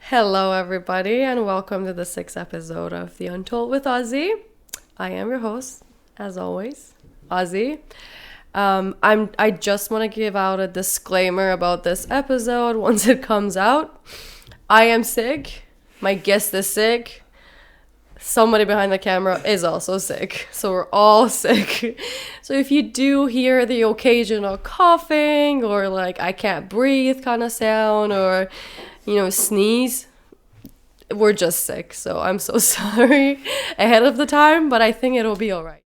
Hello, everybody, and welcome to the 6th episode of the Untold with Azi. I am your host, as always, Azi. I just want to give out a disclaimer about this episode once it comes out. I am sick. My guest is sick. Somebody behind the camera is also sick. So we're all sick. So if you do hear the occasional coughing or like I can't breathe kind of sound or, sneeze, we're just sick. So I'm so sorry ahead of the time, but I think it'll be all right.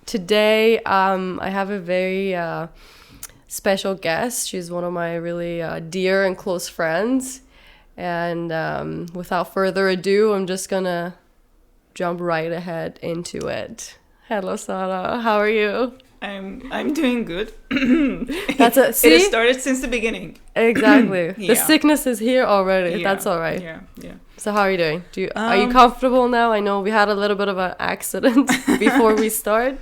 Today, I have a very special guest. She's one of my really dear and close friends. And without further ado, I'm just gonna jump right ahead into it. Hello, Sara. How are you? I'm doing good. See? It started since the beginning. Exactly. Yeah. The sickness is here already. Yeah. That's all right. Yeah. So how are you doing? Are you comfortable now? I know we had a little bit of an accident before we start.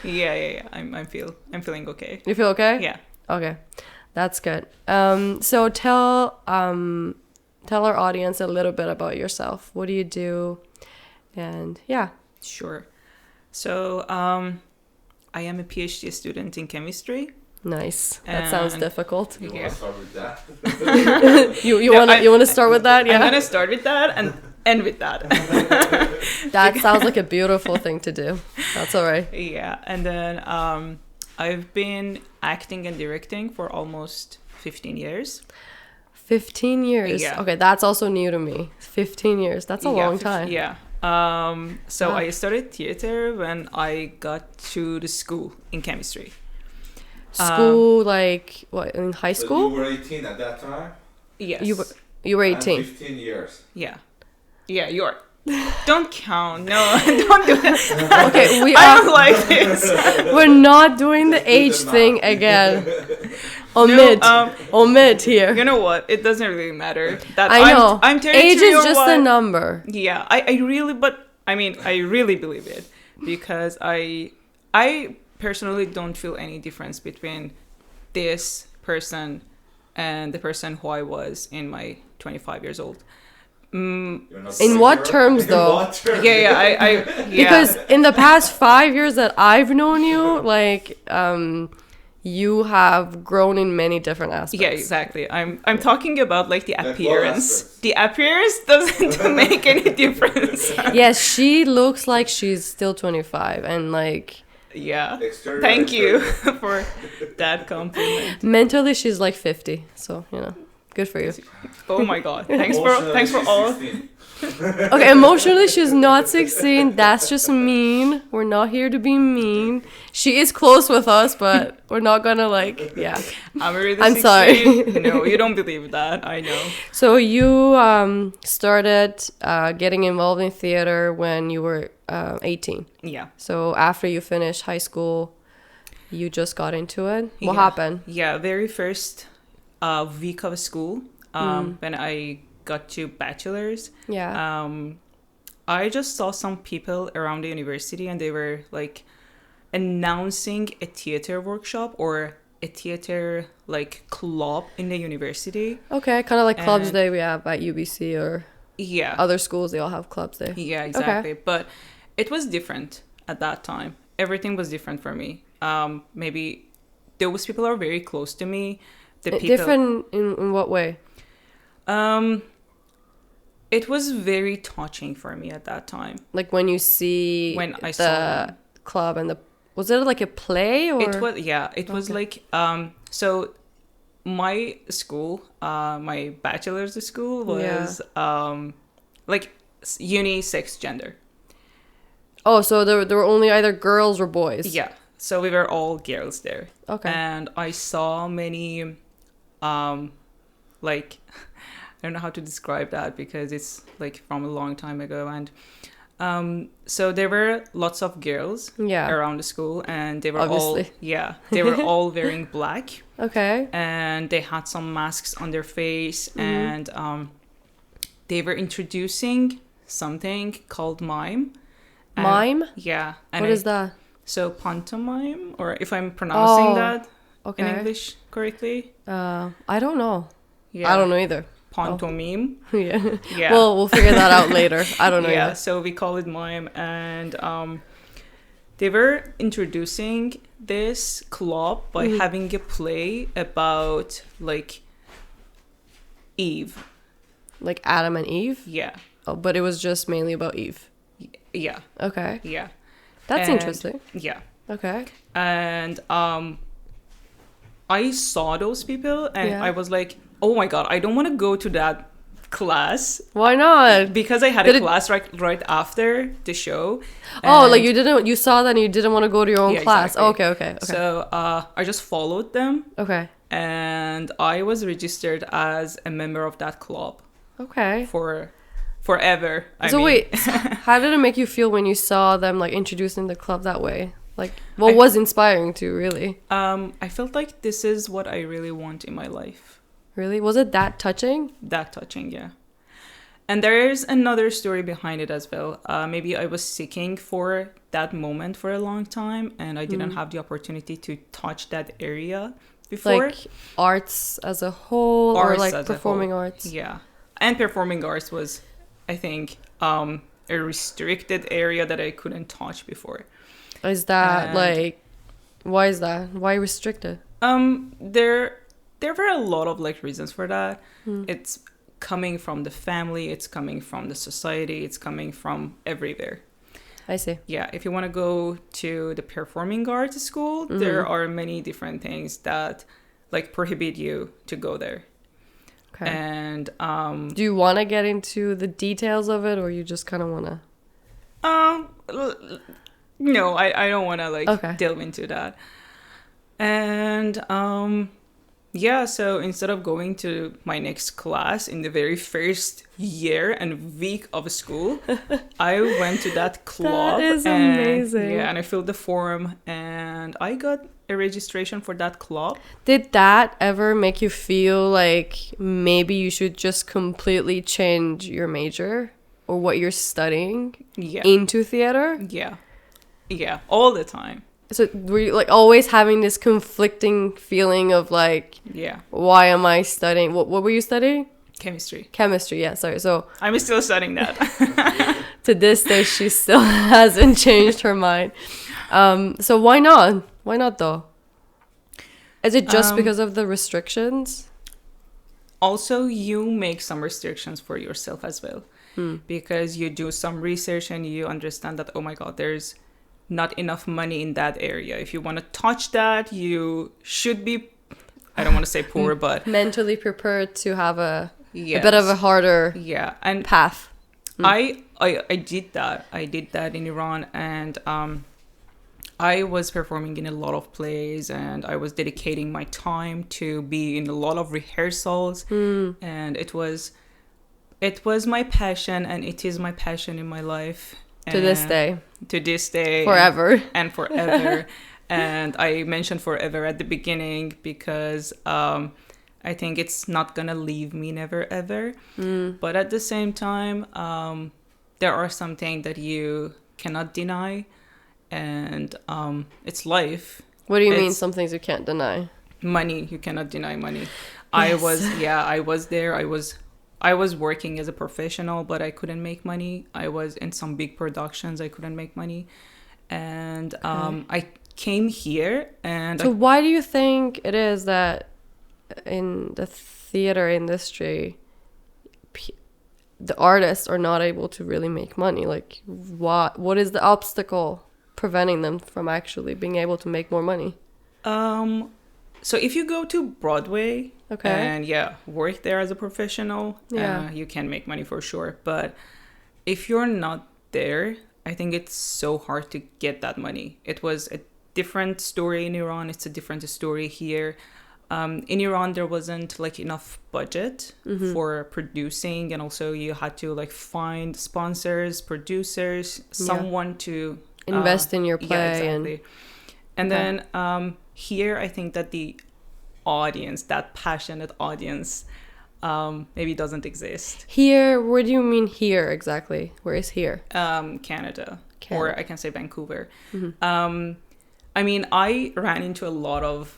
Yeah. I'm feeling okay. You feel okay? Yeah. Okay, that's good. So tell our audience a little bit about yourself. What do you do? And yeah. Sure. So I am a PhD student in chemistry. Nice. That sounds difficult. You want to start with that? you want to start with that? Yeah. I'm gonna start with that and end with that. That sounds like a beautiful thing to do. That's all right. Yeah, and then I've been acting and directing for almost 15 years. 15 years. Yeah. Okay, that's also new to me. 15 years. That's a long time. Yeah. So I started theater when I got to the school in chemistry. School, like what, in high school? So you were 18 at that time? Yes. You were 18. And 15 years. Yeah, you're. Don't count. No, don't do that. Okay, I don't like this. We're not doing the age thing again. Omit here. You know what? It doesn't really matter. That I know. I'm 32 age is or just what? a number. Yeah, I really believe it because I personally don't feel any difference between this person and the person who I was in my 25 years old. In what terms, though? Yeah. Because in the past 5 years that I've known you, like, you have grown in many different aspects. Yeah, exactly. I'm talking about like the appearance. The appearance doesn't make any difference. Yes, she looks like she's still 25 and like... Yeah. Thank you for that compliment. Mentally, she's like 50. So, good for you. Oh my God. Thanks for all. Okay, emotionally, she's not 16. That's just mean. We're not here to be mean. She is close with us, but we're not gonna yeah. I'm sorry. No, you don't believe that. I know. So you started getting involved in theater when you were 18. Yeah. So after you finished high school, you just got into it. What Yeah. happened? Yeah, very first week of school, when I got to bachelor's. Yeah. I just saw some people around the university and they were like announcing a theater workshop or a theater like club in the university. Okay, kind of like clubs day we have at UBC or Yeah. other schools. They all have clubs there. Yeah, exactly. Okay. But it was different at that time. Everything was different for me. Maybe those people are very close to me. The people, Different in what way? It was very touching for me at that time. Like when you see When I saw the them. club and was it like a play or? It was like so my school, my bachelor's school was like unisex gender. Oh, so there were only either girls or boys. Yeah. So we were all girls there. Okay. And I saw many like I don't know how to describe that because it's like from a long time ago. And so there were lots of girls around the school and they were they were all wearing black. Okay. And they had some masks on their face and they were introducing something called mime. Mime? Yeah. And what is that? So pantomime, or if I'm pronouncing that, Okay. in English correctly. I don't know. Yeah. I don't know either. Pantomime. Yeah. Yeah. Well, we'll figure that out later. I don't know Yeah, either. so we call it mime, and they were introducing this club by having a play about like Eve. Like Adam and Eve? Yeah, Oh, but it was just mainly about Eve. yeah, Okay. yeah. That's And- interesting. Yeah, Okay. and I saw those people, and Yeah. I was like, oh my god, I don't want to go to that class Why not? because I had Did a it- class right after the show. Oh, like and- you saw that and you didn't want to go to your own Yeah, class. exactly. Oh, okay. So I just followed them, Okay. and I was registered as a member of that club Okay. for forever. So wait, how did it make you feel when you saw them like introducing the club that way? Like, what was inspiring to you, really? I felt like this is what I really want in my life. Really? Was it that touching? That touching, yeah. And there's another story behind it as well. Maybe I was seeking for that moment for a long time, and I didn't have the opportunity to touch that area before. Like arts as a whole, or Arts like as a performing whole. arts? Yeah. And performing arts was, I think, a restricted area that I couldn't touch before. Is that And- like, why is that? Why restricted? There were a lot of like reasons for that. It's coming from the family, it's coming from the society, it's coming from everywhere. I see. Yeah, if you want to go to the performing arts school, there are many different things that like prohibit you to go there. Okay. And Do you want to get into the details of it, or you just kind of want to? no, I don't want to like Okay. delve into that. And yeah, so instead of going to my next class in the very first year and week of school, I went to that club. That is and, amazing. Yeah, and I filled the form, and I got a registration for that club. Did that ever make you feel like maybe you should just completely change your major or what you're studying Yeah, into theater? yeah, all the time. So were you like always having this conflicting feeling of like, Yeah, why am I studying? What were you studying? chemistry. Chemistry, yeah, sorry. So I'm still studying that. to this day, she still hasn't changed her mind. So why not? Why not though? Is it just because of the restrictions? Also, you make some restrictions for yourself as well, because you do some research and you understand that, oh my god, there's not enough money in that area. If you want to touch that, you should be, I don't want to say poor, but Mentally prepared to have a yes. bit of a harder Yeah, and path. I did that. I did that in Iran, and I was performing in a lot of plays, and I was dedicating my time to be in a lot of rehearsals, and it was my passion, and it is my passion in my life. To this day. To this day. Forever. And forever. And I mentioned forever at the beginning because I think it's not gonna leave me never ever. But at the same time, there are some things that you cannot deny, and it's life. What do you mean It's some things you can't deny? money. You cannot deny money. Yes. I was there. I was working as a professional, but I couldn't make money. I was in some big productions. I couldn't make money. And I came here and... So why do you think it is that in the theater industry, the artists are not able to really make money? Like, what is the obstacle preventing them from actually being able to make more money? So if you go to Broadway... Okay. And work there as a professional. Yeah. You can make money for sure. But if you're not there, I think it's so hard to get that money. It was a different story in Iran. It's a different story here. In Iran, there wasn't like enough budget for producing, and also you had to like find sponsors, producers, someone to invest in your play. Yeah, exactly. And then here, I think that the audience, that passionate audience, maybe doesn't exist. Here, where do you mean here exactly? Where is here? Canada, or I can say Vancouver. I mean, I ran into a lot of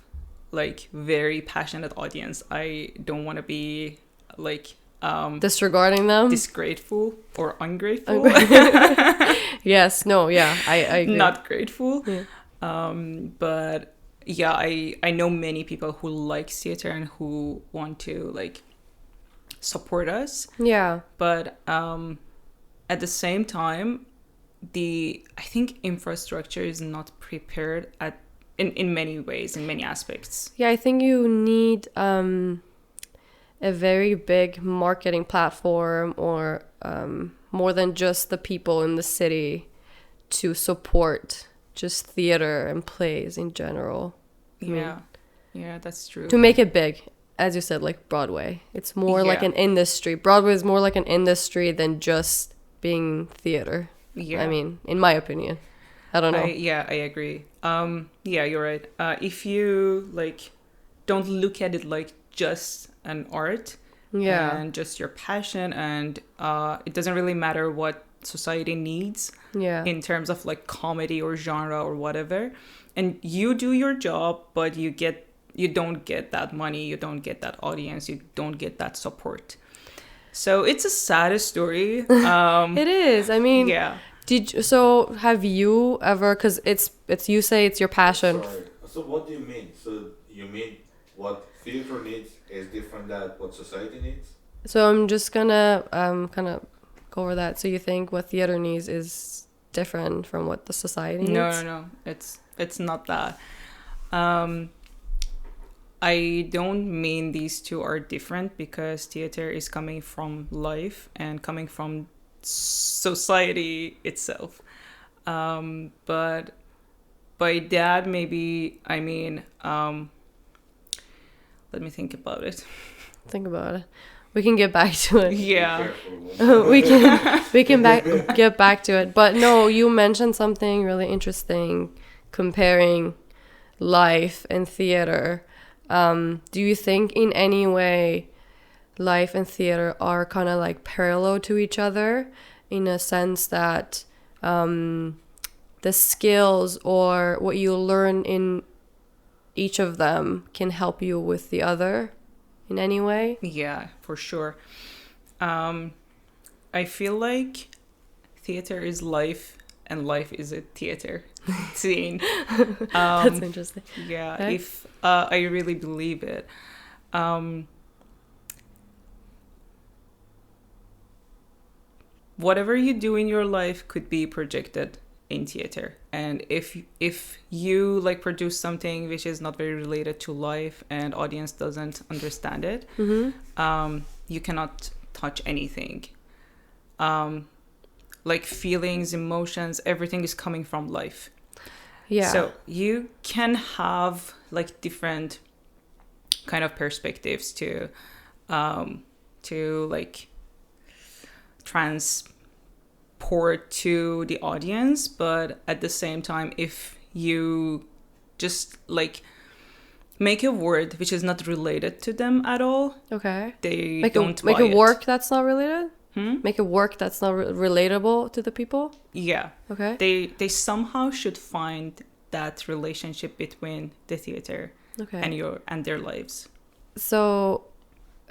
like very passionate audience. I don't want to be like Disregarding them. disgrateful or ungrateful. Yes. No. Yeah. I agree. Not grateful. Yeah. But yeah, I know many people who like theater and who want to like support us. Yeah. But at the same time, I think infrastructure is not prepared in many ways, in many aspects. Yeah. I think you need a very big marketing platform, or more than just the people in the city, to support just theater and plays in general. Yeah, that's true. To make it big, as you said, like Broadway. It's more like an industry. Broadway is more like an industry than just being theater. Yeah. I mean, in my opinion. I don't know. I agree. Yeah, you're right. If you like don't look at it like just an art, Yeah. and just your passion, and it doesn't really matter what society needs Yeah. in terms of like comedy or genre or whatever, and you do your job, but you don't get that money, you don't get that audience, you don't get that support. So it's a sad story. It is. I mean, Yeah. so have you ever, because it's you say it's your passion. Sorry. So what do you mean? So you mean what theater needs is different than what society needs? So I'm just gonna kind of go over that. So you think what theater needs is different from what the society needs? No. It's not that. I don't mean these two are different, because theater is coming from life and coming from society itself. But by that, maybe, I mean, let me think about it. Think about it. We can get back to it. Yeah. we can get back to it. But no, you mentioned something really interesting, comparing life and theater. Do you think in any way life and theater are kind of like parallel to each other, in a sense that the skills or what you learn in each of them can help you with the other in any way? Yeah, for sure. I feel like theater is life and life is a theater scene. That's interesting. Yeah, Okay. if I really believe it. Whatever you do in your life could be projected in theater, and if you like produce something which is not very related to life and audience doesn't understand it, you cannot touch anything. Like feelings, emotions, everything is coming from life. Yeah. So you can have like different kind of perspectives to like transport to the audience, but at the same time, if you just like make a word which is not related to them at all, Okay. they Make don't make buy a it. work that's not related? Hmm? Make a work that's not relatable to the people? Yeah. Okay. They somehow should find that relationship between the theater Okay. and their lives. So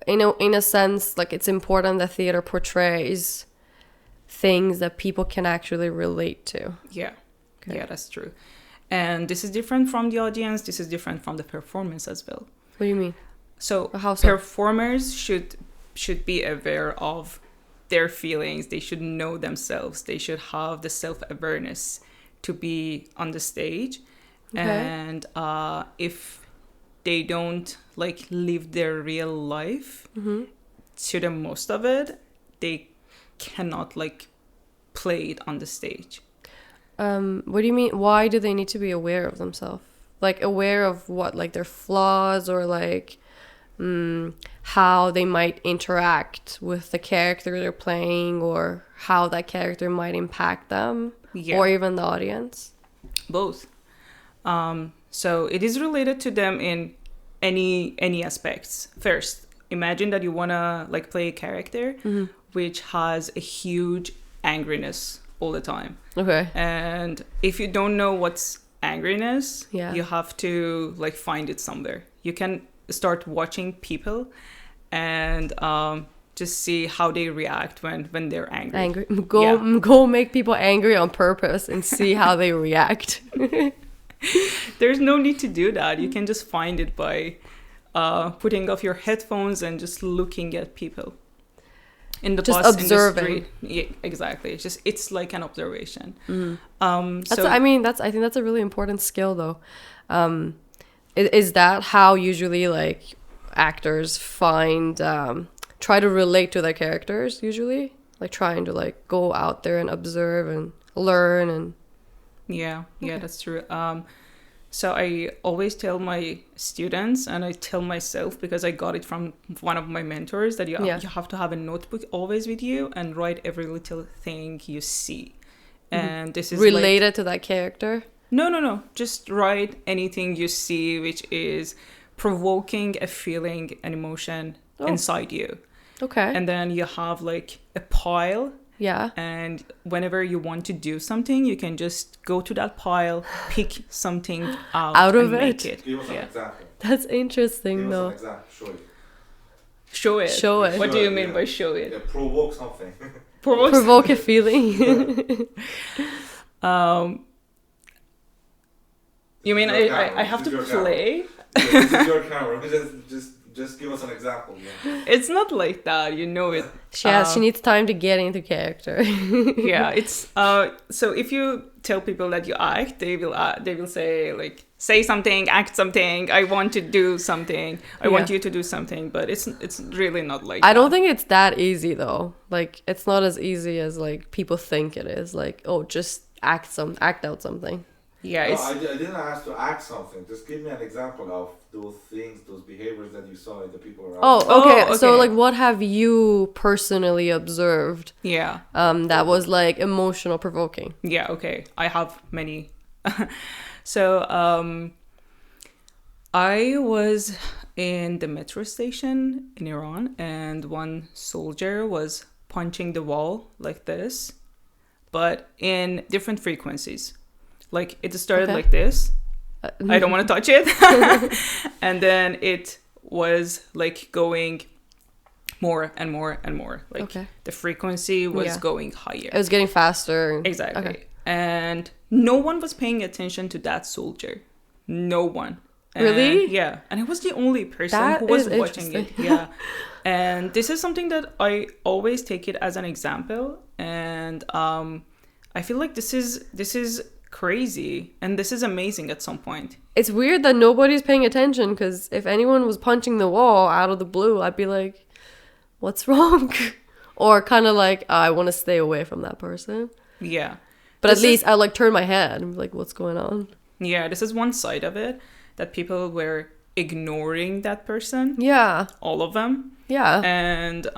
in a sense, like, it's important that theater portrays things that people can actually relate to. Yeah. Okay. Yeah, that's true. And this is different from the audience. This is different from the performance as well. What do you mean? So How so? performers should be aware of their feelings. They should know themselves. They should have the self-awareness to be on the stage. Okay. And if they don't like live their real life to the most of it, they cannot like play it on the stage. What do you mean? Why do they need to be aware of themselves? Like, aware of what? Like, their flaws, or like how they might interact with the character they're playing, or how that character might impact them, Yeah. or even the audience? Both. So it is related to them in any aspects. First, imagine that you wanna like play a character which has a huge angriness all the time. Okay. And if you don't know what's angriness, Yeah. you have to like find it somewhere. You can start watching people and just see how they react when they're angry. Go make people angry on purpose and see how they react. There's no need to do that. You can just find it by putting off your headphones and just looking at people in the Just bus, observing. in the street. Yeah, exactly. It's like an observation. That's I think that's a really important skill though. Is that how usually like actors find try to relate to their characters usually? Like trying to like go out there and observe and learn and Yeah, that's true. So I always tell my students, and I tell myself, because I got it from one of my mentors, that you have to have a notebook always with you and write every little thing you see. And this is related to that character. No. Just write anything you see which is provoking a feeling, an emotion inside you. Okay. And then you have like a pile. Yeah. And whenever you want to do something, you can just go to that pile, pick something out of and it. make it. Give us an example. That's interesting Give though. us an example. Show it. Show it. What do you mean by show it? Yeah, provoke something. Provoke a feeling. You mean I have to play? Yeah, this is your camera. Just give us an example. Yeah. It's not like that, you know it. She needs time to get into character. Yeah, it's so if you tell people that you act, they will say like, say something, act something, I want to do something, I want you to do something, but it's really not like I that. don't think it's that easy though. Like it's not as easy as like people think it is. Like, oh, just act out something. Yeah, No, it's I didn't ask to act something. Just give me an example of those things, those behaviors that you saw in the people around. Oh, okay. Oh, So okay. like what have you personally observed yeah. that was like emotional provoking? Yeah, okay. I have many. So, I was in the metro station in Iran, and one soldier was punching the wall like this, but in different frequencies. Like, it started like this. I don't want to touch it. And then it was like going more and more and more. Like the frequency was going higher. It was getting faster. Exactly. Okay. And no one was paying attention to that soldier. No one. And, Really? Yeah. And I was the only person That who was is watching it. Yeah. And this is something that I always take it as an example. And I feel like this is crazy, and this is amazing at some point. It's weird that nobody's paying attention, because if anyone was punching the wall out of the blue, I'd be like, what's wrong? Or kind of like, I want to stay away from that person. Yeah. But at least I like turn my head and be like, what's going on? Yeah, this is one side of it, that people were ignoring that person. Yeah. All of them. Yeah. And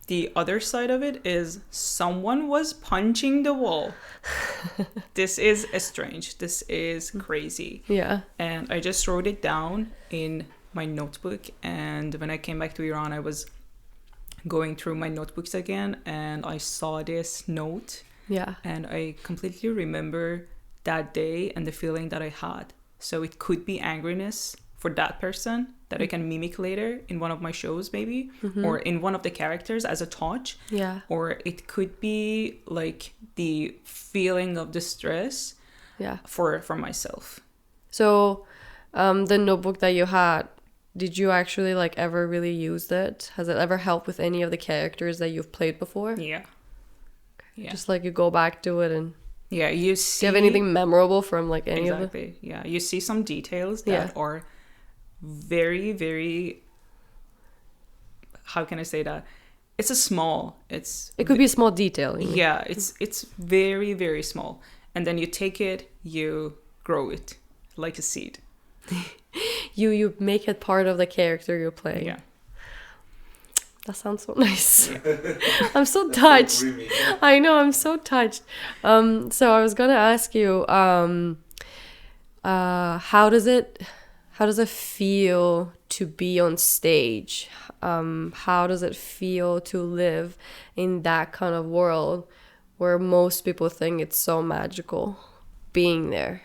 the other side of it is someone was punching the wall. This is strange. This is crazy. Yeah. And I just wrote it down in my notebook. And when I came back to Iran, I was going through my notebooks again, and I saw this note. Yeah. And I completely remember that day and the feeling that I had. So it could be angriness for that person that I can mimic later in one of my shows, maybe, or in one of the characters as a touch. Yeah. Or it could be like the feeling of distress. Yeah. For myself. So, the notebook that you had, did you actually like ever really use it? Has it ever helped with any of the characters that you've played before? Yeah. Yeah. Just like you go back to it and yeah, you see. Do you have anything memorable from like any of it? Exactly. Yeah, you see some details that are very, very. How can I say that? It's a small. It could be a small detail. You know? Yeah, it's very, very small, and then you take it, you grow it like a seed. You make it part of the character you're playing. Yeah. That sounds so nice. I'm so touched. So dreamy. I know, I'm so touched. So I was gonna ask you, how does it feel to be on stage? How does it feel to live in that kind of world where most people think it's so magical being there?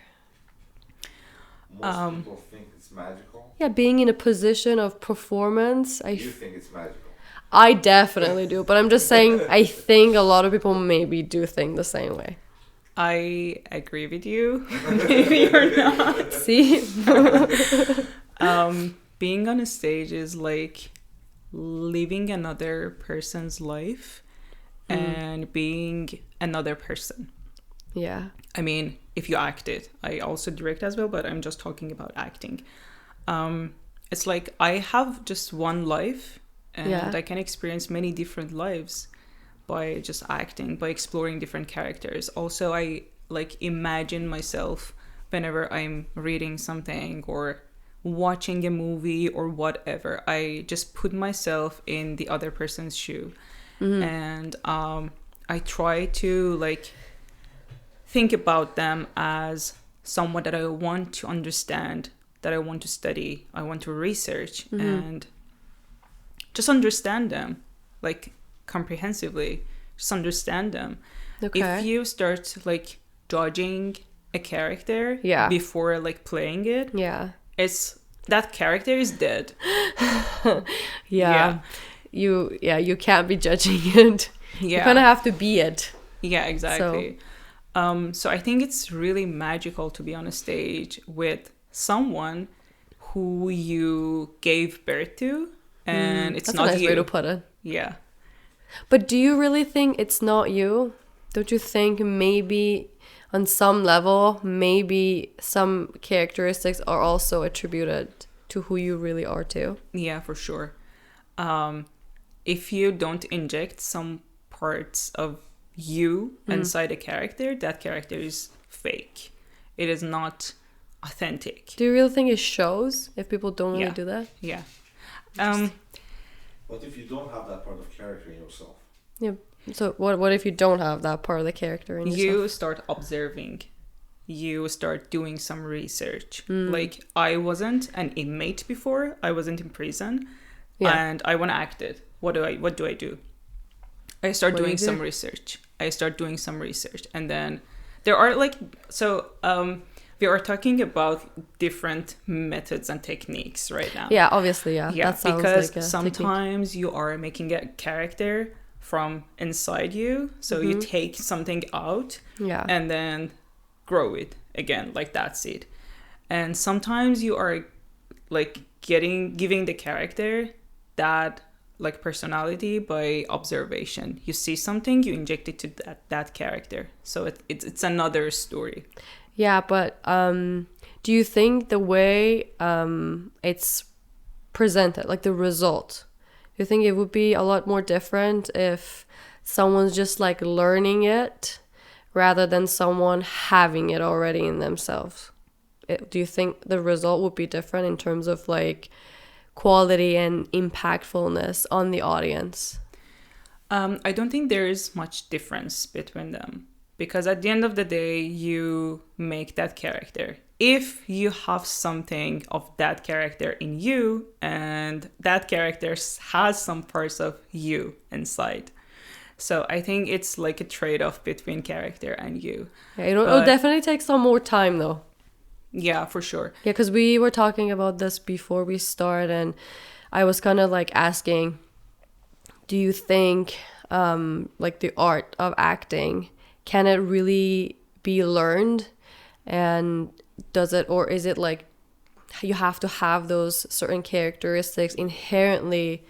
Most people think it's magical. Yeah, being in a position of performance. You think it's magical. I definitely do, but I'm just saying I think a lot of people maybe do think the same way. I agree with you. Maybe you're not. See? Being on a stage is like living another person's life and being another person. Yeah. I mean, if you act it, I also direct as well, but I'm just talking about acting. It's like I have just one life and I can experience many different lives by just acting, by exploring different characters. Also, I like imagine myself whenever I'm reading something or watching a movie or whatever. I just put myself in the other person's shoe. And I try to like think about them as someone that I want to understand, that I want to study, I want to research, and just understand them, like comprehensively, just understand them. Okay. If you start like judging a character before like playing it, it's that character is dead. You can't be judging it. You kind of have to be it. Yeah, exactly. So I think it's really magical to be on a stage with someone who you gave birth to, and it's That's not a nice you. way to put it. Yeah. But do you really think it's not you? Don't you think maybe on some level, maybe some characteristics are also attributed to who you really are too? Yeah, for sure. If you don't inject some parts of you inside a character, that character is fake. It is not authentic. Do you really think it shows if people don't really do that? Yeah. What if you don't have that part of character in yourself? Yeah. So what if you don't have that part of the character in yourself? You start observing. You start doing some research. Like, I wasn't an inmate before. I wasn't in prison. And I want to act it. What do I do? I start doing some research. And then there are like, we are talking about different methods and techniques right now. Yeah, obviously, yeah. Yeah, because like sometimes you are making a character from inside you. So you take something out and then grow it again, like that seed. And sometimes you are like giving the character that like personality by observation. You see something, you inject it to that character. So it's another story. Yeah, but do you think the way it's presented, like the result, do you think it would be a lot more different if someone's just like learning it rather than someone having it already in themselves? Do you think the result would be different in terms of like quality and impactfulness on the audience? I don't think there is much difference between them, because at the end of the day, you make that character. If you have something of that character in you, and that character has some parts of you inside. So I think it's like a trade-off between character and you. Yeah, it'll definitely take some more time though. Yeah, for sure. Yeah, because we were talking about this before we started, and I was kind of like asking, do you think like the art of acting, can it really be learned? And does it, or is it like you have to have those certain characteristics inherently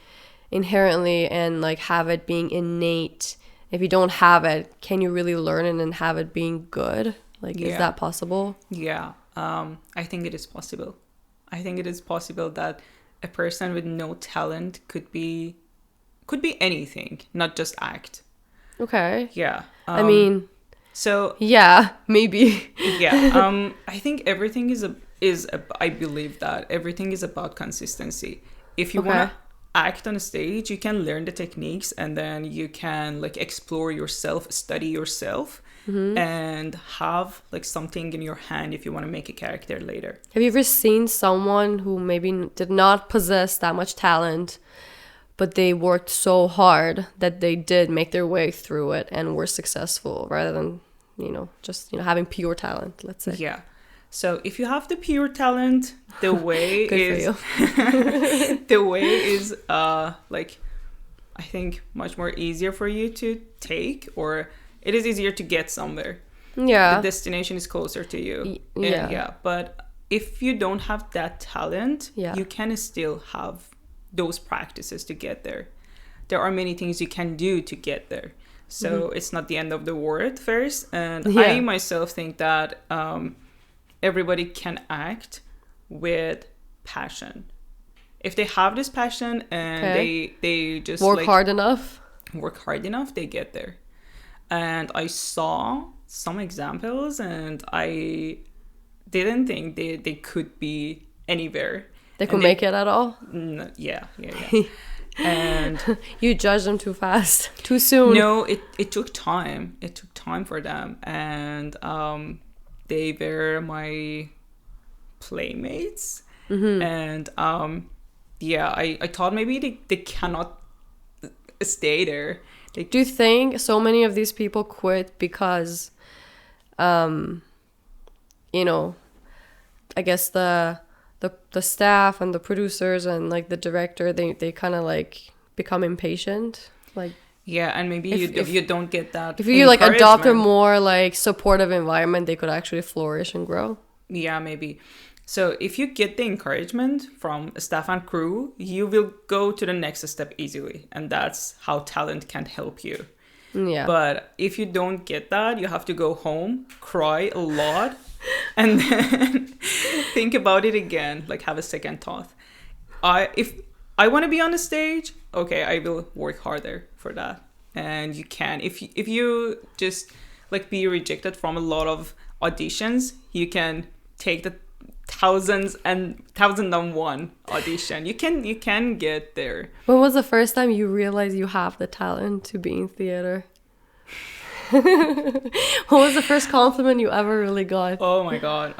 and like have it being innate? If you don't have it, can you really learn it and have it being good? Like, is that possible? Yeah. I think it is possible. I think it is possible that a person with no talent could be anything, not just act. Okay. Yeah. I mean, so yeah, maybe. Yeah. I think everything I believe that everything is about consistency. If you want to act on a stage, you can learn the techniques, and then you can like explore yourself, study yourself. And have like something in your hand if you want to make a character later. Have you ever seen someone who maybe did not possess that much talent, but they worked so hard that they did make their way through it and were successful rather than, just, having pure talent, let's say? Yeah. So if you have the pure talent, the way Good is for you. the way is like I think much more easier for you to take, or it is easier to get somewhere. Yeah. The destination is closer to you. Yeah. And yeah, but if you don't have that talent, Yeah. you can still have those practices to get there. There are many things you can do to get there. So it's not the end of the world first. And Yeah. I myself think that everybody can act with passion. If they have this passion and they just work hard enough, they get there. And I saw some examples, and I didn't think they could be anywhere. they could make it at all. Yeah. And You judge them too fast, too soon. no, it took time. It took time for them, and they were my playmates. And yeah, I thought maybe they cannot stay there. Do you think so many of these people quit because, you know, I guess the staff and the producers and like the director, they kind of like become impatient, like Yeah, and maybe if you don't get that, if you like adopt a encouragement- more like supportive environment, they could actually flourish and grow. Yeah, maybe. So if you get the encouragement from staff and crew, you will go to the next step easily, and that's how talent can help you. Yeah. But if you don't get that, you have to go home, cry a lot, and then think about it again, like have a second thought. If I want to be on the stage, okay, I will work harder for that. And you can. If you just like be rejected from a lot of auditions, you can take the 1001 audition. You can get there. When was the first time you realized you have the talent to be in theater? What was the first compliment you ever really got? Oh my god.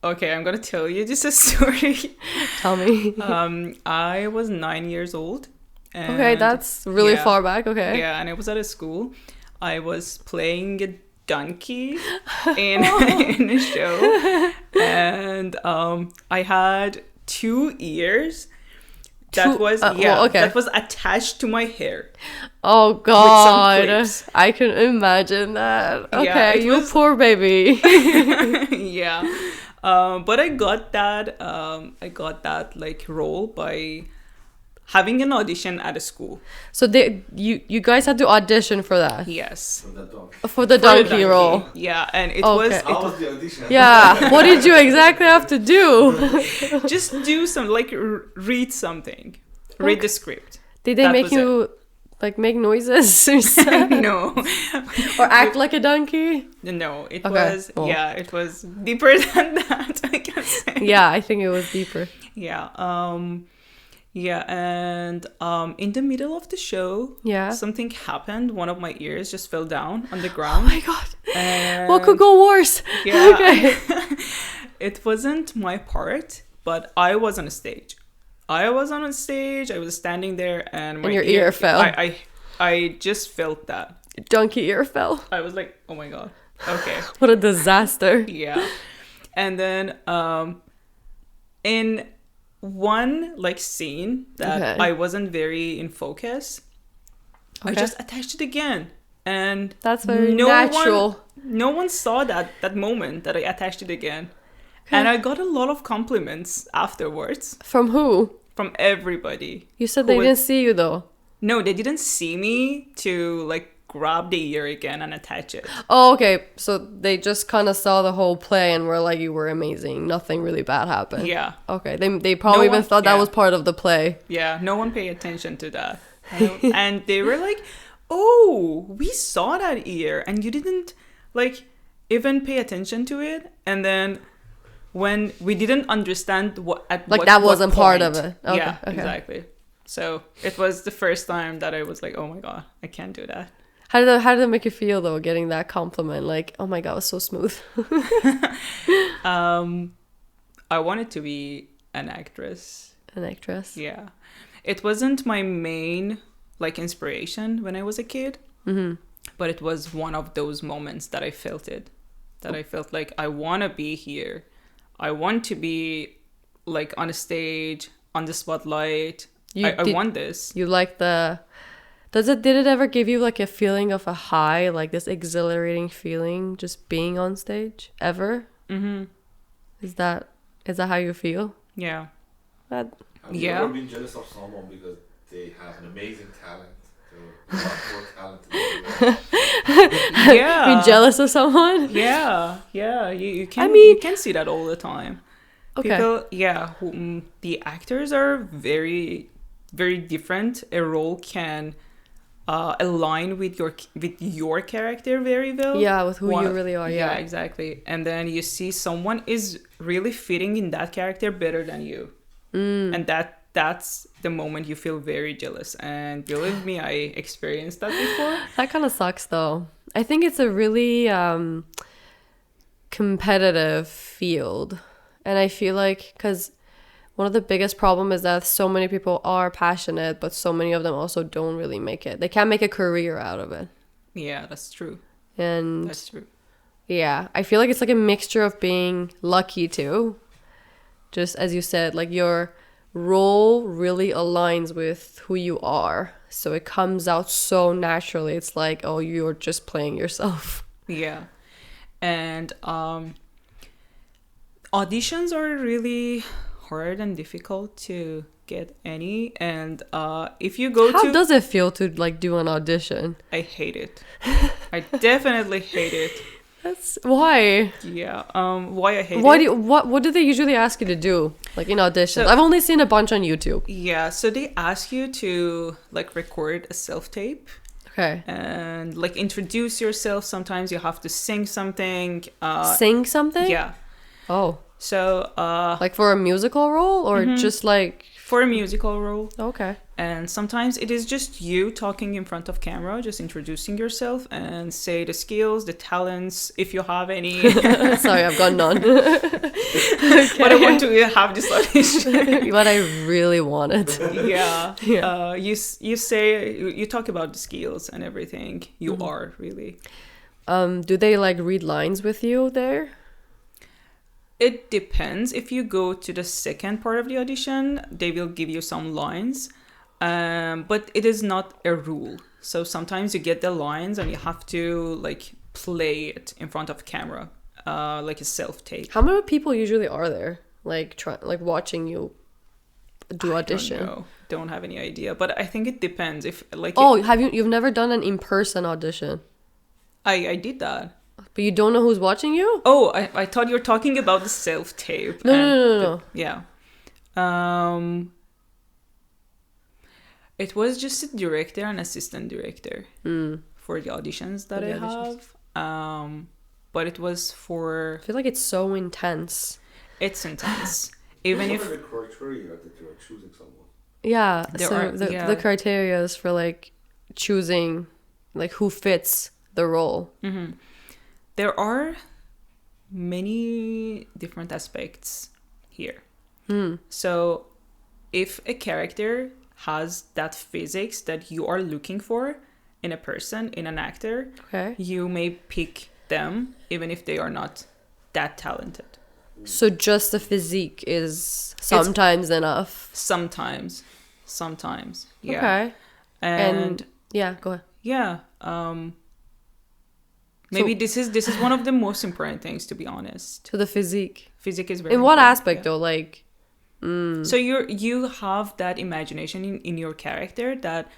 Okay, I'm gonna tell you just a story. Tell me. I was 9 years old. And Okay, that's really yeah, far back. Okay. Yeah, and I was at a school. I was playing a donkey in a show, and I had 2 ears. That was that was attached to my hair. Oh God, clips. I can imagine that. Okay, Yeah, it you was- poor baby. Yeah, but I got that. I got that like role by having an audition at a school. So you guys had to audition for that, Yes. For that dog. for the For the donkey role. Yeah, and it Okay. was How was the audition? Yeah. What did you exactly have to do? just do some like read something, read the script. Did they That make was you like make noises or something? No, Or act like a donkey? no, it Okay, was well. yeah, it was deeper than that. I can say. Yeah, I think it was deeper. Yeah. Yeah, and in the middle of the show, Yeah. something happened. One of my ears just fell down on the Oh ground. my God. And What could go worse? Yeah. Okay. It wasn't my part, but I was on a stage. I was on a stage. I was standing there, and my your ear fell. I just felt that. Donkey ear fell. I was like, oh my god. Okay. What a disaster. Yeah. And then in one like scene that Okay. I wasn't very in focus, I Okay. just attached it again. And That's very natural. No one saw that moment that I attached it again. And I got a lot of compliments afterwards From who? from everybody. You said Who they was- didn't see you though. No, they didn't see me to like grab the ear again and attach it. Oh, okay. So they just kind of saw the whole play and were like, you were amazing. Nothing really bad happened. Yeah. Okay. They probably No even one- thought that yeah. was part of the play. Yeah, no one paid attention to that. And they were like, oh, we saw that ear and you didn't like even pay attention to it. And then when we didn't understand That wasn't part of it. Okay, Yeah, okay. exactly. So it was the first time that I was like, oh my God, I can't do that. How did it make you feel though, getting that compliment? Like, oh my God, it was so smooth. I wanted to be an actress. An actress. Yeah. It wasn't my main like inspiration when I was a kid, but it was one of those moments that I felt it. that I felt like I want to be here. I want to be like on a stage, on the spotlight. I want this. You like the... did it ever give you like a feeling of a high, like this exhilarating feeling just being on stage ever? Mm-hmm. Is that how you feel? Yeah. Have you ever been jealous of someone because they have an amazing talent? They're a lot more talented than you are. Yeah. Being jealous of someone? Yeah. You can. I mean, you can see that all the time. Okay. People, the actors are very, very different. A role can align with your character very well. Yeah, with who you really are. Yeah, Yeah, exactly. And then you see someone is really fitting in that character better than you, and that's the moment you feel very jealous. And believe me, I experienced that before. That kind of sucks though. I think it's a really competitive field, and I feel like because one of the biggest problem is that so many people are passionate, but so many of them also don't really make it. They can't make a career out of it. Yeah, that's true. And That's true. yeah, I feel like it's like a mixture of being lucky too. Just as you said, like your role really aligns with who you are. So it comes out so naturally. It's like, oh, you're just playing yourself. Yeah. And auditions are really hard and difficult to get any. And if you go How does it feel to like do an audition? I hate it. I definitely hate it. That's why. Yeah. Why I hate it? What do they usually ask you to do? Like in auditions? So- I've only seen a bunch on YouTube. Yeah, so they ask you to like record a self-tape Okay. and like introduce yourself. Sometimes you have to sing something. Sing something? Yeah. Oh. So Like for a musical role or just like... for a musical role. Okay. And sometimes it is just you talking in front of camera, just introducing yourself and say the skills, the talents, if you have any. Sorry, I've got none. But I want to have this audition. What I really wanted. Yeah. Yeah. You talk about the skills and everything you are really. Do they like read lines with you there? It depends. If you go to the second part of the audition, they will give you some lines. But it is not a rule. So sometimes you get the lines and you have to like play it in front of camera, like a self-tape. How many people usually are there? Like watching you do audition? I don't know. Don't have any idea. But I think it depends. If like You've never done an in-person audition? I did that. But you don't know who's watching you? Oh, I thought you were talking about the self-tape. No. Yeah. It was just a director and assistant director for the auditions that I have. But it was for... I feel like it's so intense. It's intense. Even if... What are the criteria that you are choosing someone? Yeah, the criteria is for like choosing like who fits the role. Mm-hmm. There are many different aspects here. So if a character has that physics that you are looking for in a person, in an actor, you may pick them even if they are not that talented. So just the physique is sometimes enough. Sometimes. Yeah. Okay. And yeah, go ahead. Yeah. Maybe this is one of the most important things, to be honest. To the physique. Physique is very in what important, aspect though? Like so you have that imagination in your character that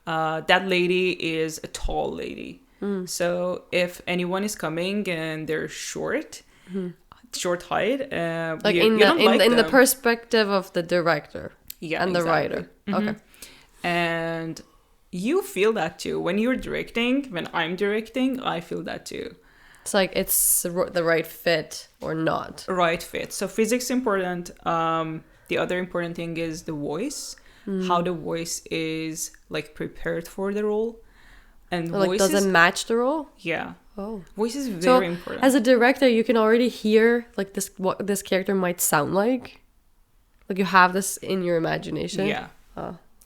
that lady is a tall lady. So if anyone is coming and they're short height, like in the perspective of the director and the writer. Okay. And you feel that too when you're directing. When I'm directing, I feel that too. It's like it's the right fit or not. Right fit. So physics important. The other important thing is the voice. How the voice is like prepared for the role. And like does it match the role? Yeah. Oh. Voice is very important. As a director, you can already hear like what this character might sound like. Like you have this in your imagination. Yeah.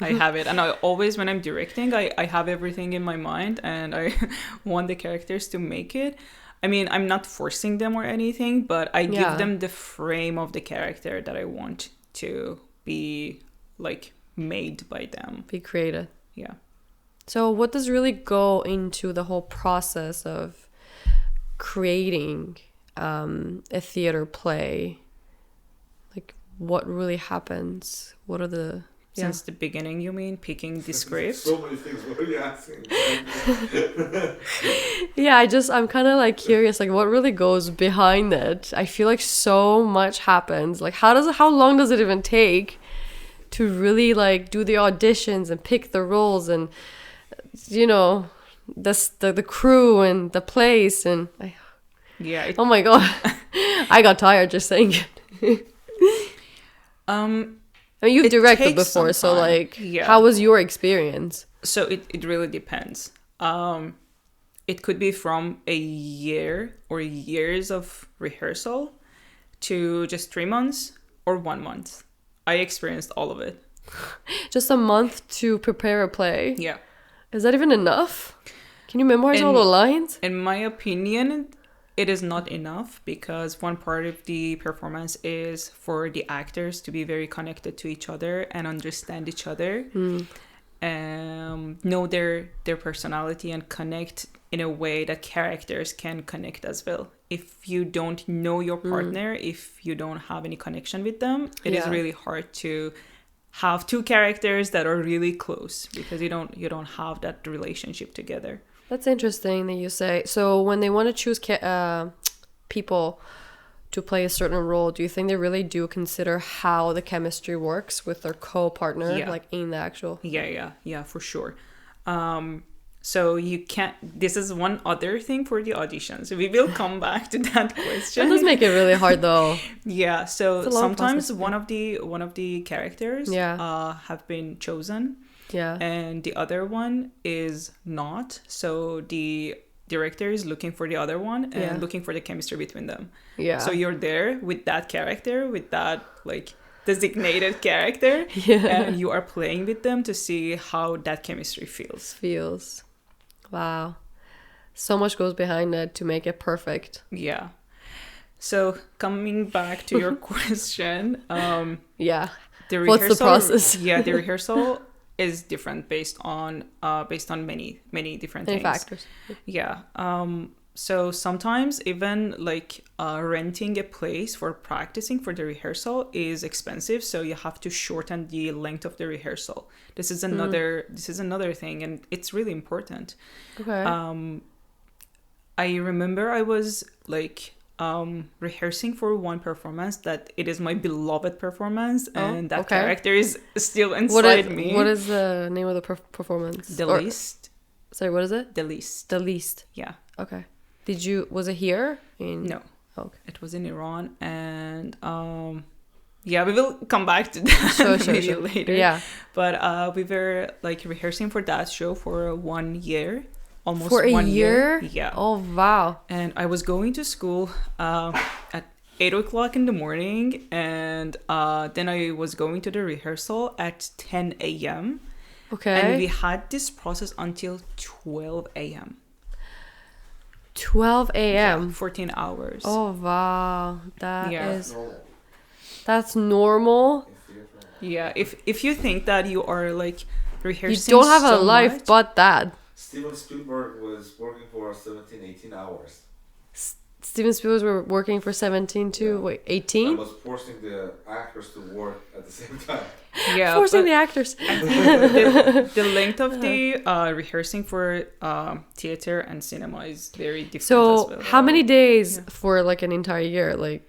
I have it. And I always, when I'm directing, I have everything in my mind and I want the characters to make it. I mean, I'm not forcing them or anything, but I Yeah. give them the frame of the character that I want to be like made by them. Be created. Yeah. So what does really go into the whole process of creating a theater play? Like, what really happens? What are the... Since the beginning, you mean? Picking the script? So many things. What are you asking? Yeah, I'm kind of like curious, like what really goes behind it. I feel like so much happens. Like how long does it even take to really like do the auditions and pick the roles and, you know, the crew and the place and Yeah. oh my God. I got tired just saying it. I mean, you've It directed takes before, some so time. like, Yeah. how was your experience? So it really depends. It could be from a year or years of rehearsal to just 3 months or 1 month. I experienced all of it. Just a month to prepare a play? Yeah. Is that even enough? Can you memorize all the lines? In my opinion, it is not enough because one part of the performance is for the actors to be very connected to each other and understand each other, know their personality and connect in a way that characters can connect as well. If you don't know your partner, if you don't have any connection with them, it is really hard to have two characters that are really close because you don't have that relationship together. That's interesting that you say. So when they want to choose people to play a certain role, do you think they really do consider how the chemistry works with their co-partner, like in the actual? Yeah, for sure. So you can't. This is one other thing for the auditions. We will come back to that question. That does make it really hard, though. Yeah. So sometimes process. one of the characters have been chosen. Yeah. And the other one is not. So the director is looking for the other one and looking for the chemistry between them. Yeah. So you're there with that character, with that like designated character, and you are playing with them to see how that chemistry feels. Wow. So much goes behind it to make it perfect. Yeah. So coming back to your question, the rehearsal, what's the process? The rehearsal is different based on many different things. Factors. Yeah. So sometimes even like renting a place for practicing for the rehearsal is expensive, so you have to shorten the length of the rehearsal. This is another thing, and it's really important. Okay. I remember I was like rehearsing for one performance that it is my beloved performance, and that character is still inside me. What is the name of the performance? The Least. Sorry, what is it? The Least. The Least. Yeah. Okay. Was it here? No. Oh, okay. It was in Iran, and we will come back to that maybe later. Yeah. But we were like rehearsing for that show for 1 year. Almost for a 1 year? Yeah. Oh, wow. And I was going to school at 8 o'clock in the morning, and then I was going to the rehearsal at 10 a.m. Okay. And we had this process until 12 a.m. 12 a.m. Yeah, 14 hours. Oh, wow. That's normal. Yeah, if you think that you are like rehearsing, you don't have so a life much, but that. Steven Spielberg was working for 17, 18 hours. Steven Spielberg were working for 17 too. Yeah. Wait, 18? I was forcing the actors to work at the same time. Yeah, forcing the actors. I think the length of the rehearsing for theater and cinema is very different. So, as well. how many days for like an entire year? Like,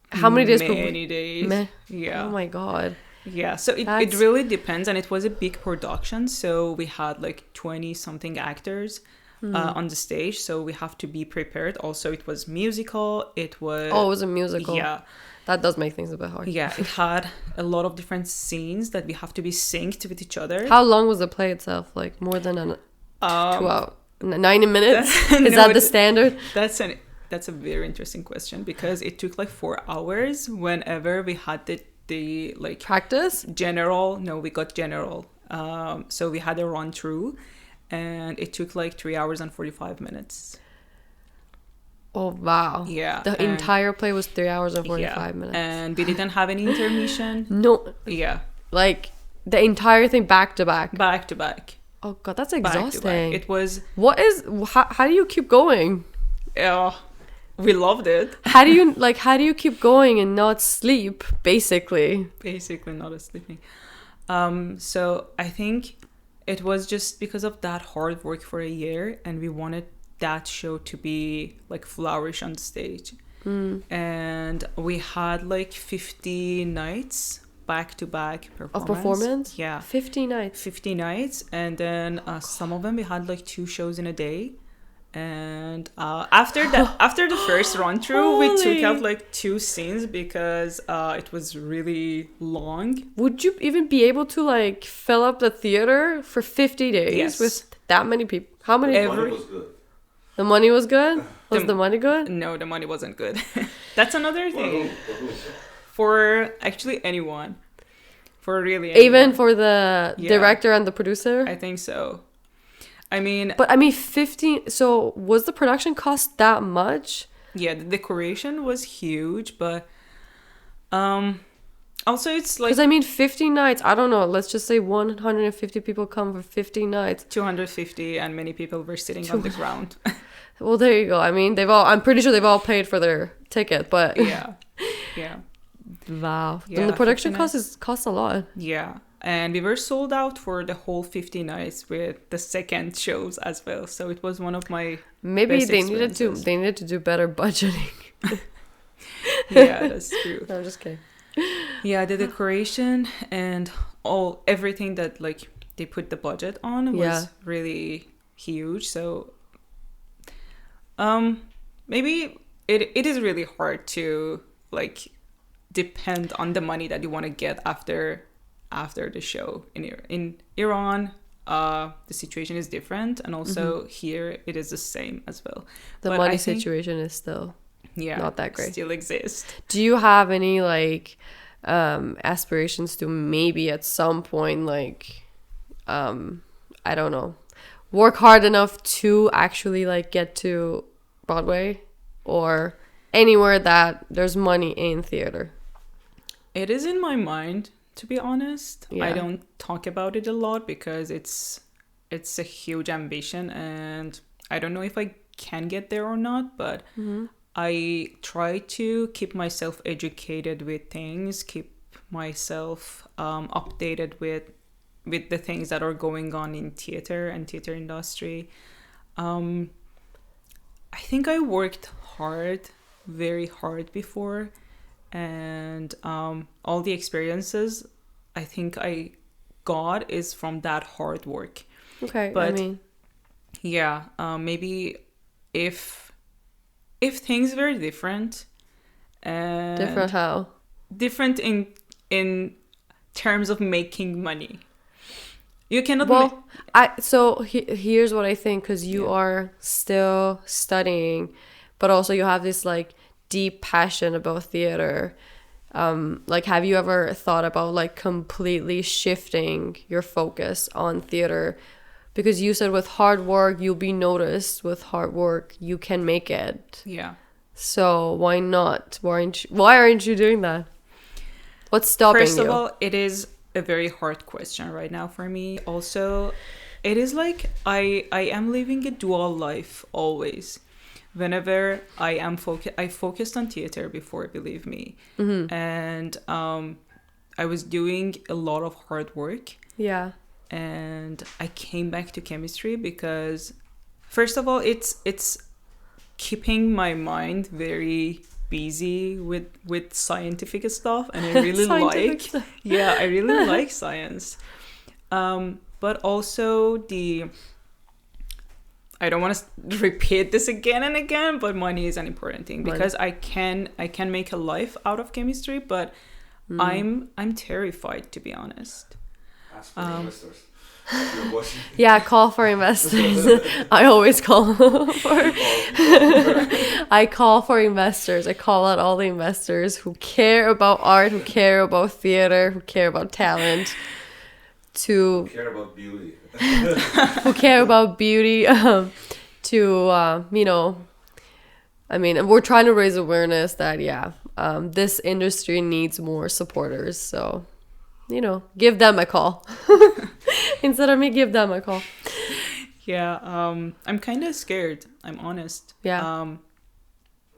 how many days per week? Many days. Yeah. Oh my God. Yeah, so it really depends, and it was a big production, so we had like 20 something actors on the stage, so we have to be prepared. Also, it was musical. It was a musical. Yeah, that does make things a bit hard. Yeah, it had a lot of different scenes that we have to be synced with each other. How long was the play itself? Like more than 2 hours, 90 minutes? Is that the standard? That's a very interesting question, because it took like 4 hours whenever we had the like practice. We got general. So we had a run through, and it took like 3 hours and 45 minutes. Oh, wow. Yeah. The entire play was 3 hours and 45 minutes. And we didn't have any intermission. No. Yeah. Like, the entire thing back to back. Back to back. Oh, God, that's Back to back. exhausting. It was... How do you keep going? We loved it. How do you keep going and not sleep, basically? Basically not sleeping. So I think it was just because of that hard work for a year, and we wanted that show to be like flourish on stage. And we had like 50 nights back to back Of performance? Yeah. 50 nights. 50 nights, and then some of them we had like 2 shows in a day. And after the first run through, we took out like 2 scenes because it was really long. Would you even be able to like fill up the theater for 50 days Yes. with that many people? How many? The money was good. The money was good? Was the money good? No, the money wasn't good. That's another thing. For who? For actually anyone. For really anyone. Even for the Yeah. director and the producer? I think so. I mean, But I mean, 15. So was the production cost that much? yeah, the decoration was huge, but also it's like Because I mean, 50 nights. I don't know. Let's just say 150 people come for 50 nights. 250, and many people were sitting on the ground. Well, there you go. I mean, I'm pretty sure they've all paid for their ticket, but Yeah. wow. Yeah, Then the production 50 costs a lot. Yeah. And we were sold out for the whole 50 nights with the second shows as well. So it was one of my Maybe best they experiences. needed to do better budgeting. Yeah, that's true. No, I'm just kidding. Yeah, the decoration and everything that like they put the budget on was Yeah. really huge. So maybe it is really hard to like depend on the money that you want to get after the show. In Iran, the situation is different, and also here it is the same as well. The But money I think- situation is still not that great. Still exists. Do you have any like aspirations to maybe at some point like I don't know, work hard enough to actually like get to Broadway or anywhere that there's money in theater? It is in my mind, to be honest. I Yeah. don't talk about it a lot because it's a huge ambition, and I don't know if I can get there or not, but I try to keep myself educated with things, keep myself updated with the things that are going on in theater and theater industry. I think I worked hard, very hard before, and all the experiences I think I got is from that hard work. Okay, But I mean, yeah, maybe if things were different, and different how? different in terms of making money, you cannot. Well, here's what I think, because you are still studying, but also you have this like deep passion about theater. Like, have you ever thought about like completely shifting your focus on theater? Because you said with hard work you'll be noticed. With hard work you can make it. Yeah. So why not? Why aren't you doing that? What's stopping you? First of all, it is a very hard question right now for me. Also, it is like I am living a dual life always. Whenever I am I focused on theater before, believe me. And I was doing a lot of hard work. Yeah. And I came back to chemistry because, first of all, it's keeping my mind very busy with scientific stuff, and I really Scientific stuff. I really like science. But also I don't want to repeat this again and again, but money is an important thing because I can make a life out of chemistry, but I'm terrified, to be honest. Ask for investors. You're watching. Yeah, call for investors. I always call for. I call for investors. I call out all the investors who care about art, who care about theater, who care about talent, Care about beauty. who care about beauty, to I mean, and we're trying to raise awareness that, this industry needs more supporters. So, give them a call. Instead of me, give them a call. Yeah, I'm kind of scared. I'm honest. Yeah.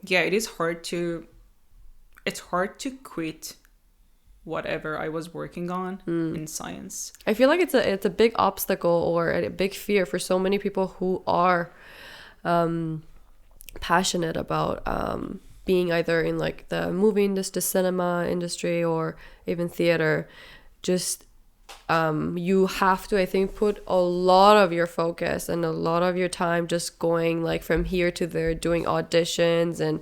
Yeah, it's hard to quit whatever I was working on in science. I feel like it's a big obstacle or a big fear for so many people who are passionate about being either in like the movie industry, cinema industry, or even theater. Just you have to, I think, put a lot of your focus and a lot of your time just going like from here to there, doing auditions and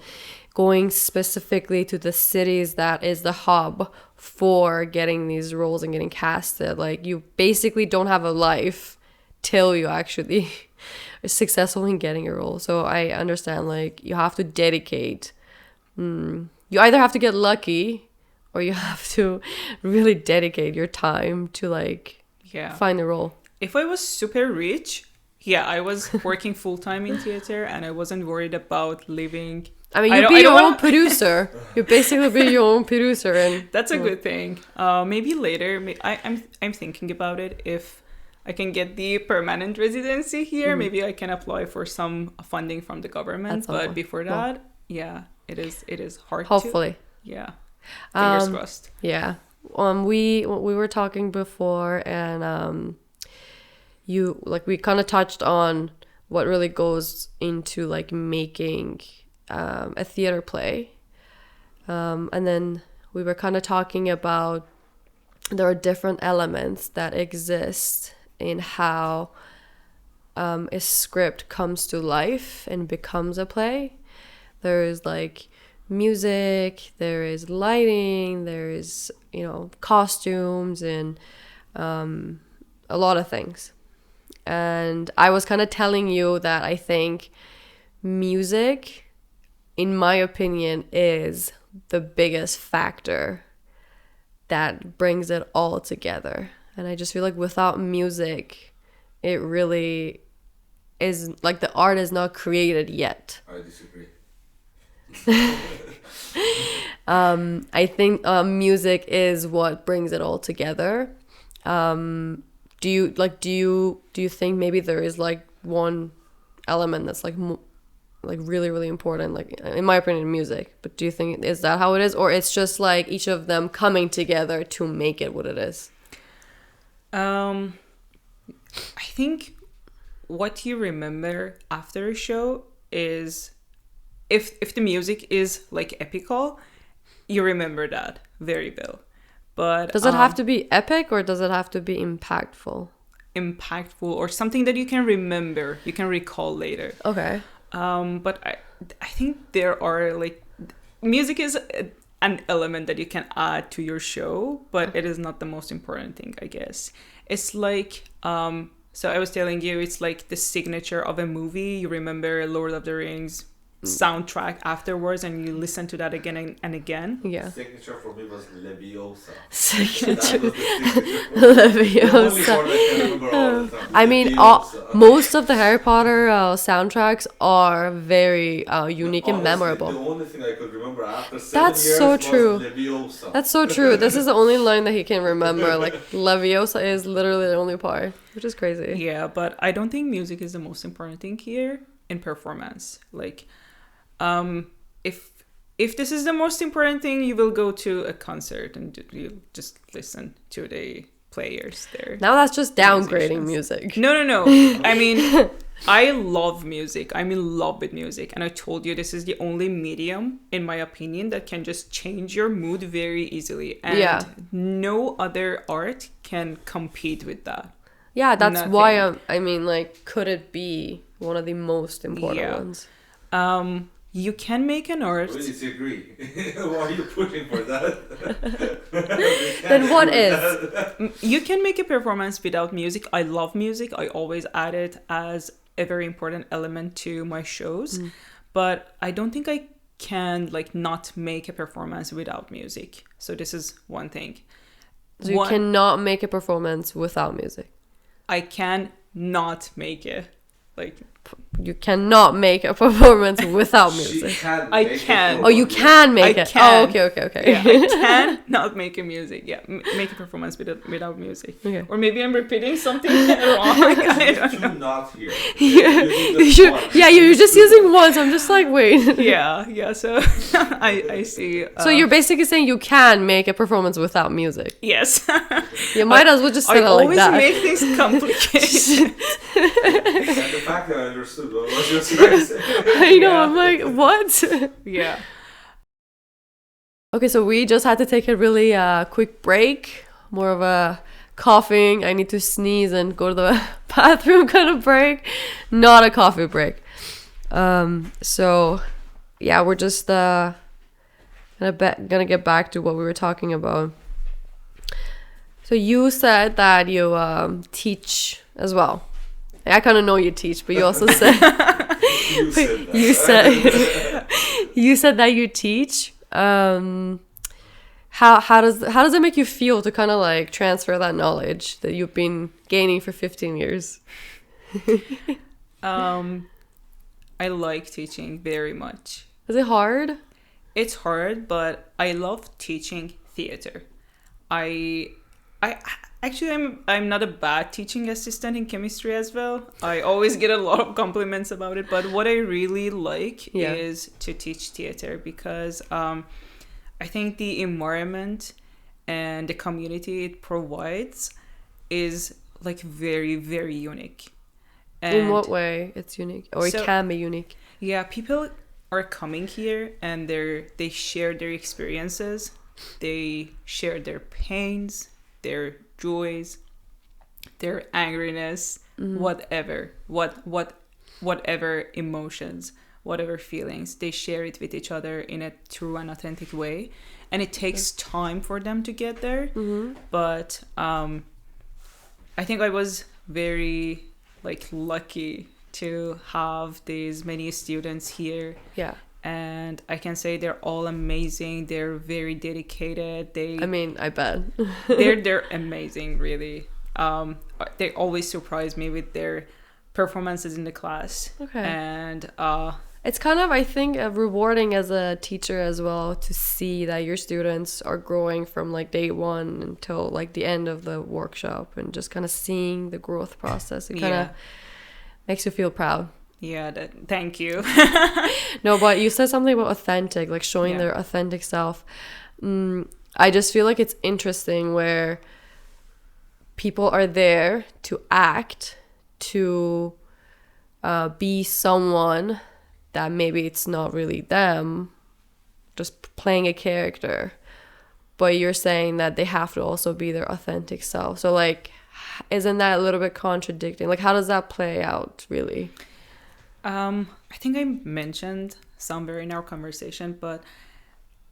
going specifically to the cities that is the hub for getting these roles and getting casted. Like, you basically don't have a life till you actually are successful in getting a role. So I understand, like, you have to dedicate. You either have to get lucky or you have to really dedicate your time to like find a role. If I was super rich, I was working full-time in theater and I wasn't worried about living. I mean, you'd be your own producer. You basically be your own producer, and that's a good thing. Maybe later, I'm thinking about it. If I can get the permanent residency here, maybe I can apply for some funding from the government. But before that, it is hard. Hopefully, fingers crossed. Yeah. We were talking before, and we kind of touched on what really goes into like making a theater play, and then we were kind of talking about there are different elements that exist in how a script comes to life and becomes a play. There is like music, there is lighting, there is costumes, and a lot of things. And I was kind of telling you that I think music, in my opinion, is the biggest factor that brings it all together. And I just feel like without music, it really is like the art is not created yet. I disagree. I think music is what brings it all together. Do you think maybe there is like one element that's like really, really important, like in my opinion, music? But do you think is that how it is, or it's just like each of them coming together to make it what it is? I think what you remember after a show is if the music is like epical, you remember that very well. But does it have to be epic, or does it have to be impactful? Impactful, or something that you can remember, you can recall later. Okay. But I think there are like music is an element that you can add to your show, but it is not the most important thing, I guess. It's like so I was telling you, it's like the signature of a movie. You remember Lord of the Rings soundtrack afterwards, and you listen to that again and again. Yeah. Signature for me was Leviosa. Signature. Leviosa. I mean, most of the Harry Potter soundtracks are very unique and memorable. The only thing I could remember after 7 That's years so was true. Leviosa. That's so true. This is the only line that he can remember. Like, Leviosa is literally the only part, which is crazy. Yeah, but I don't think music is the most important thing here in performance. Like, if this is the most important thing, you will go to a concert and you just listen to the players there. Now that's just downgrading music. No. I mean, I love music. I'm in love with music. And I told you this is the only medium, in my opinion, that can just change your mood very easily. And no other art can compete with that. Yeah, that's why I mean, like, could it be one of the most important ones? You can make an art. I really disagree. Why are you pushing for that? Then what is? You can make a performance without music. I love music. I always add it as a very important element to my shows. But I don't think I can like not make a performance without music. So this is one thing. So you cannot make a performance without music? I can not make it. Like, you cannot make a performance without She music. can I make it can. for Oh, you one. can make I it. can. Oh, okay. Yeah, I can not make a music. Yeah, make a performance without music. Okay. Or maybe I'm repeating something wrong. I don't Do know. not hear. Yeah, Using you the should, one. yeah, you're just using one, so I'm just like, wait. Yeah. So I see. So you're basically saying you can make a performance without music. yes. You might as well just say I it like always that. make things complicated. And the fact that I understood what was just trying to say. I know, Yeah. I'm like, what? Yeah. Okay, so we just had to take a really quick break, more of a coughing, I need to sneeze and go to the bathroom kind of break, not a coffee break. So yeah, we're just gonna get back to what we were talking about. So you said that you teach as well. I kind of know you teach, but you also said You said that. you said that you teach. How does it make you feel to kind of like transfer that knowledge that you've been gaining for 15 years? I like teaching very much. Is it hard? It's hard, but I love teaching theater. I actually I'm not a bad teaching assistant in chemistry as well. I always get a lot of compliments about it, but what I really like is to teach theater because I think the environment and the community it provides is like very, very unique. And In what way it's unique, or it So- can be unique? yeah, people are coming here and they share their experiences. They share their pains, their joys, their angriness, whatever emotions, whatever feelings. They share it with each other in a true and authentic way, and it takes time for them to get there. But I think I was very like lucky to have these many students here, Yeah. and I can say they're all amazing. They're very dedicated. I mean, I bet. They're amazing, really. They always surprise me with their performances in the class. Okay. And It's kind of, I think, rewarding as a teacher as well to see that your students are growing from like day one until like the end of the workshop, and just kind of seeing the growth process. It kind of makes you feel proud. yeah, thank you. No, but you said something about authentic, like showing their authentic self. I just feel like it's interesting where people are there to act, to be someone that maybe it's not really them, just playing a character. But you're saying that they have to also be their authentic self. So like, isn't that a little bit contradicting? Like, how does that play out really? I think I mentioned somewhere in our conversation, but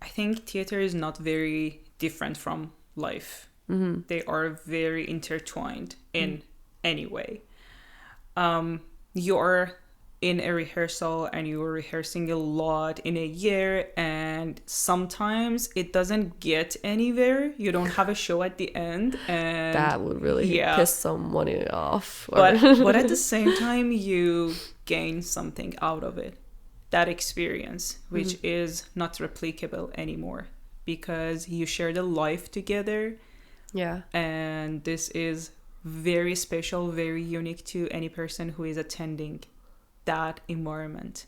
I think theater is not very different from life. They are very intertwined in any way. You're in a rehearsal and you're rehearsing a lot in a year, and sometimes it doesn't get anywhere. You don't have a show at the end, and That would really piss somebody off. but at the same time you gain something out of it, that experience, which is not replicable anymore, because you shared a life together. Yeah. And this is very special, very unique to any person who is attending that environment.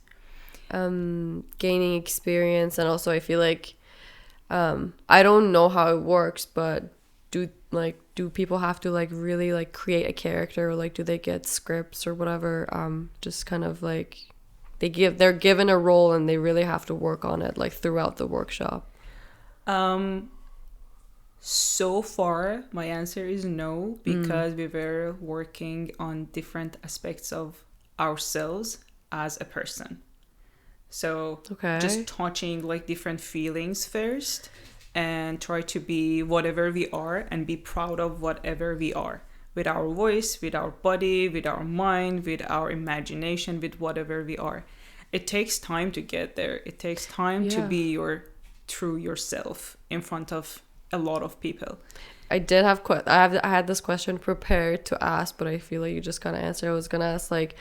Gaining experience, and also I feel like I don't know how it works, but do people have to like really like create a character, or like do they get scripts or whatever, just kind of like they're given a role and they really have to work on it like throughout the workshop? So far my answer is no, because we were working on different aspects of ourselves as a person. So just touching like different feelings first, and try to be whatever we are and be proud of whatever we are, with our voice, with our body, with our mind, with our imagination, with whatever we are. It takes time to get there. It takes time to be your true yourself in front of a lot of people. I did have I had this question prepared to ask, but I feel like you just kind of answered. I was gonna ask like,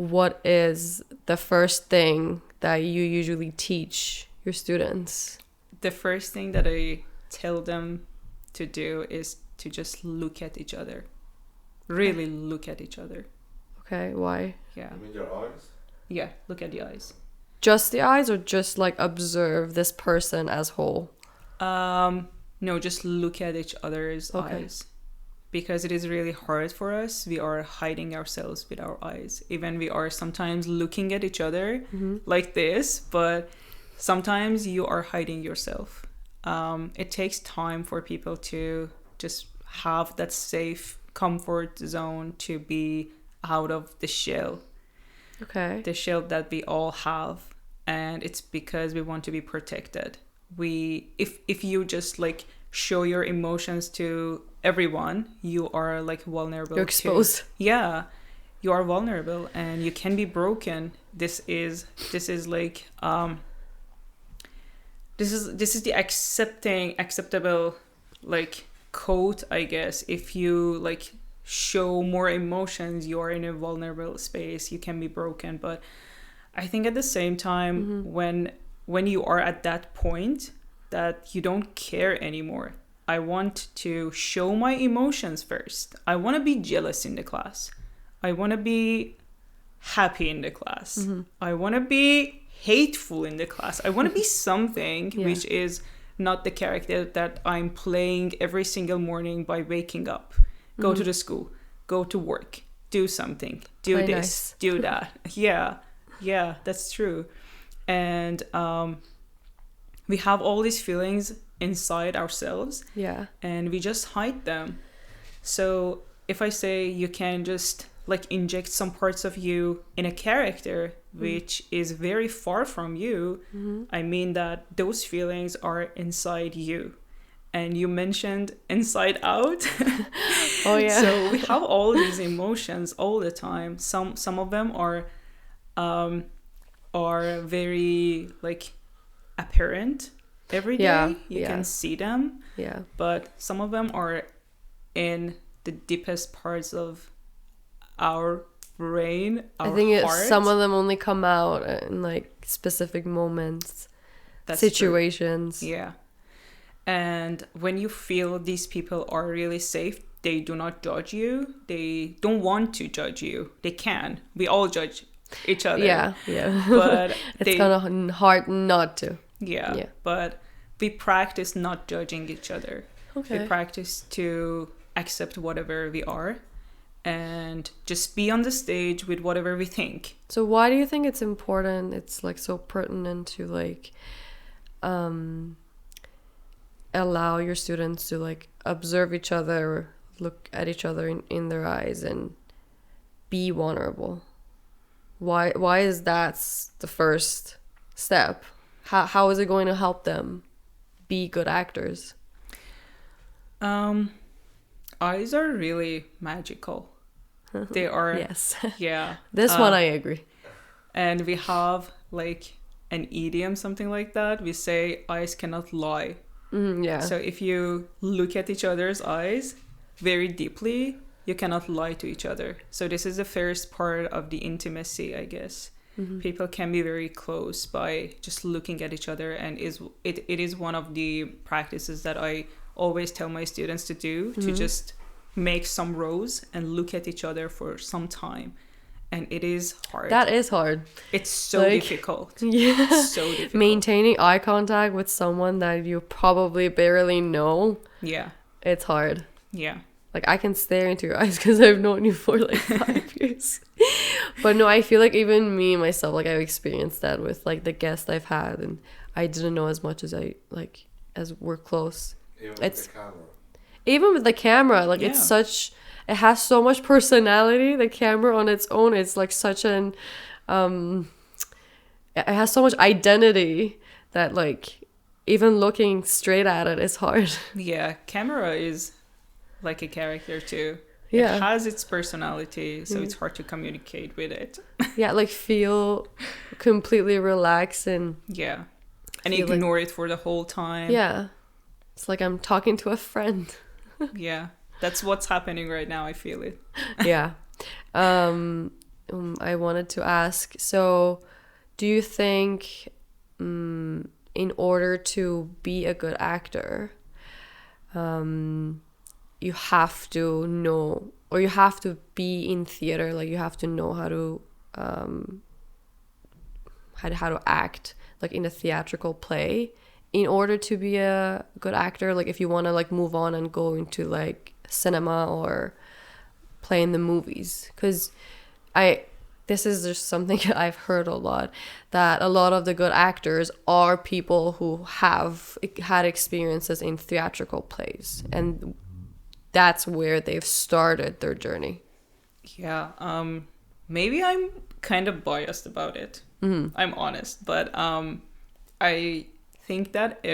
what is the first thing that you usually teach your students? The first thing that I tell them to do is to just look at each other. Really look at each other. Okay, why? Yeah. You mean your eyes? Yeah, look at the eyes. Just the eyes, or just like observe this person as whole? No, just look at each other's eyes. Because it is really hard for us. We are hiding ourselves with our eyes. Even we are sometimes looking at each other like this, but sometimes you are hiding yourself. It takes time for people to just have that safe comfort zone to be out of the shell. Okay. The shell that we all have. And it's because we want to be protected. If you just like show your emotions to everyone, you are like vulnerable. You're exposed. Yeah, you are vulnerable and you can be broken. This is like this is the acceptable like code, I guess. If you like show more emotions, you are in a vulnerable space, you can be broken. But I think at the same time, when you are at that point that you don't care anymore, I want to show my emotions first. I want to be jealous in the class. I want to be happy in the class. I want to be hateful in the class. I want to be something which is not the character that I'm playing every single morning by waking up, go to the school, go to work, do something, do Play this, nice. do that. Yeah, that's true. And we have all these feelings inside ourselves, and we just hide them. So if I say you can just like inject some parts of you in a character which is very far from you, I mean that those feelings are inside you. And you mentioned inside out. Oh yeah. So we have all these emotions all the time. Some of them are very like apparent every day. You can see them. Yeah. But some of them are in the deepest parts of our brain, our I think heart. some of them only come out in like specific moments, situations. True. Yeah. And when you feel these people are really safe, they do not judge you. They don't want to judge you. They can. We all judge each other. Yeah. But it's kind of hard not to. Yeah. But we practice not judging each other. Okay. We practice to accept whatever we are and just be on the stage with whatever we think. So why do you think it's important? It's like so pertinent to like allow your students to like observe each other, look at each other in their eyes and be vulnerable. Why is that the first step? How is it going to help them be good actors? Eyes are really magical. They are. Yes. Yeah. This one I agree. And we have like an idiom, something like that. We say eyes cannot lie. Yeah. So if you look at each other's eyes very deeply, you cannot lie to each other. So this is the first part of the intimacy, I guess. People can be very close by just looking at each other, and it is one of the practices that I always tell my students to do, to just make some rows and look at each other for some time. And it is hard. That is hard. It's so difficult. Yeah. So difficult. Maintaining eye contact with someone that you probably barely know. Yeah. It's hard. Yeah. Like, I can stare into your eyes because I've known you for like 5 years. But no, I feel like even me myself, like I've experienced that with like the guests I've had, and I didn't know as much as as we're close. Even with the camera. Even with the camera, like it has so much personality. The camera on its own, it's like such an, it has so much identity that like even looking straight at it is hard. Yeah, camera is like a character too. Yeah. It has its personality, so it's hard to communicate with it. Yeah, like feel completely relaxed and and ignore it for the whole time. Yeah. It's like I'm talking to a friend. Yeah. That's what's happening right now. I feel it. Yeah. I wanted to ask, so do you think in order to be a good actor, you have to know, or you have to be in theater, like you have to know how to how to act like in a theatrical play in order to be a good actor? Like if you want to like move on and go into like cinema or play in the movies, because this is just something I've heard a lot, that a lot of the good actors are people who have had experiences in theatrical plays, and that's where they've started their journey. Yeah, maybe I'm kind of biased about it. I'm honest, but I think that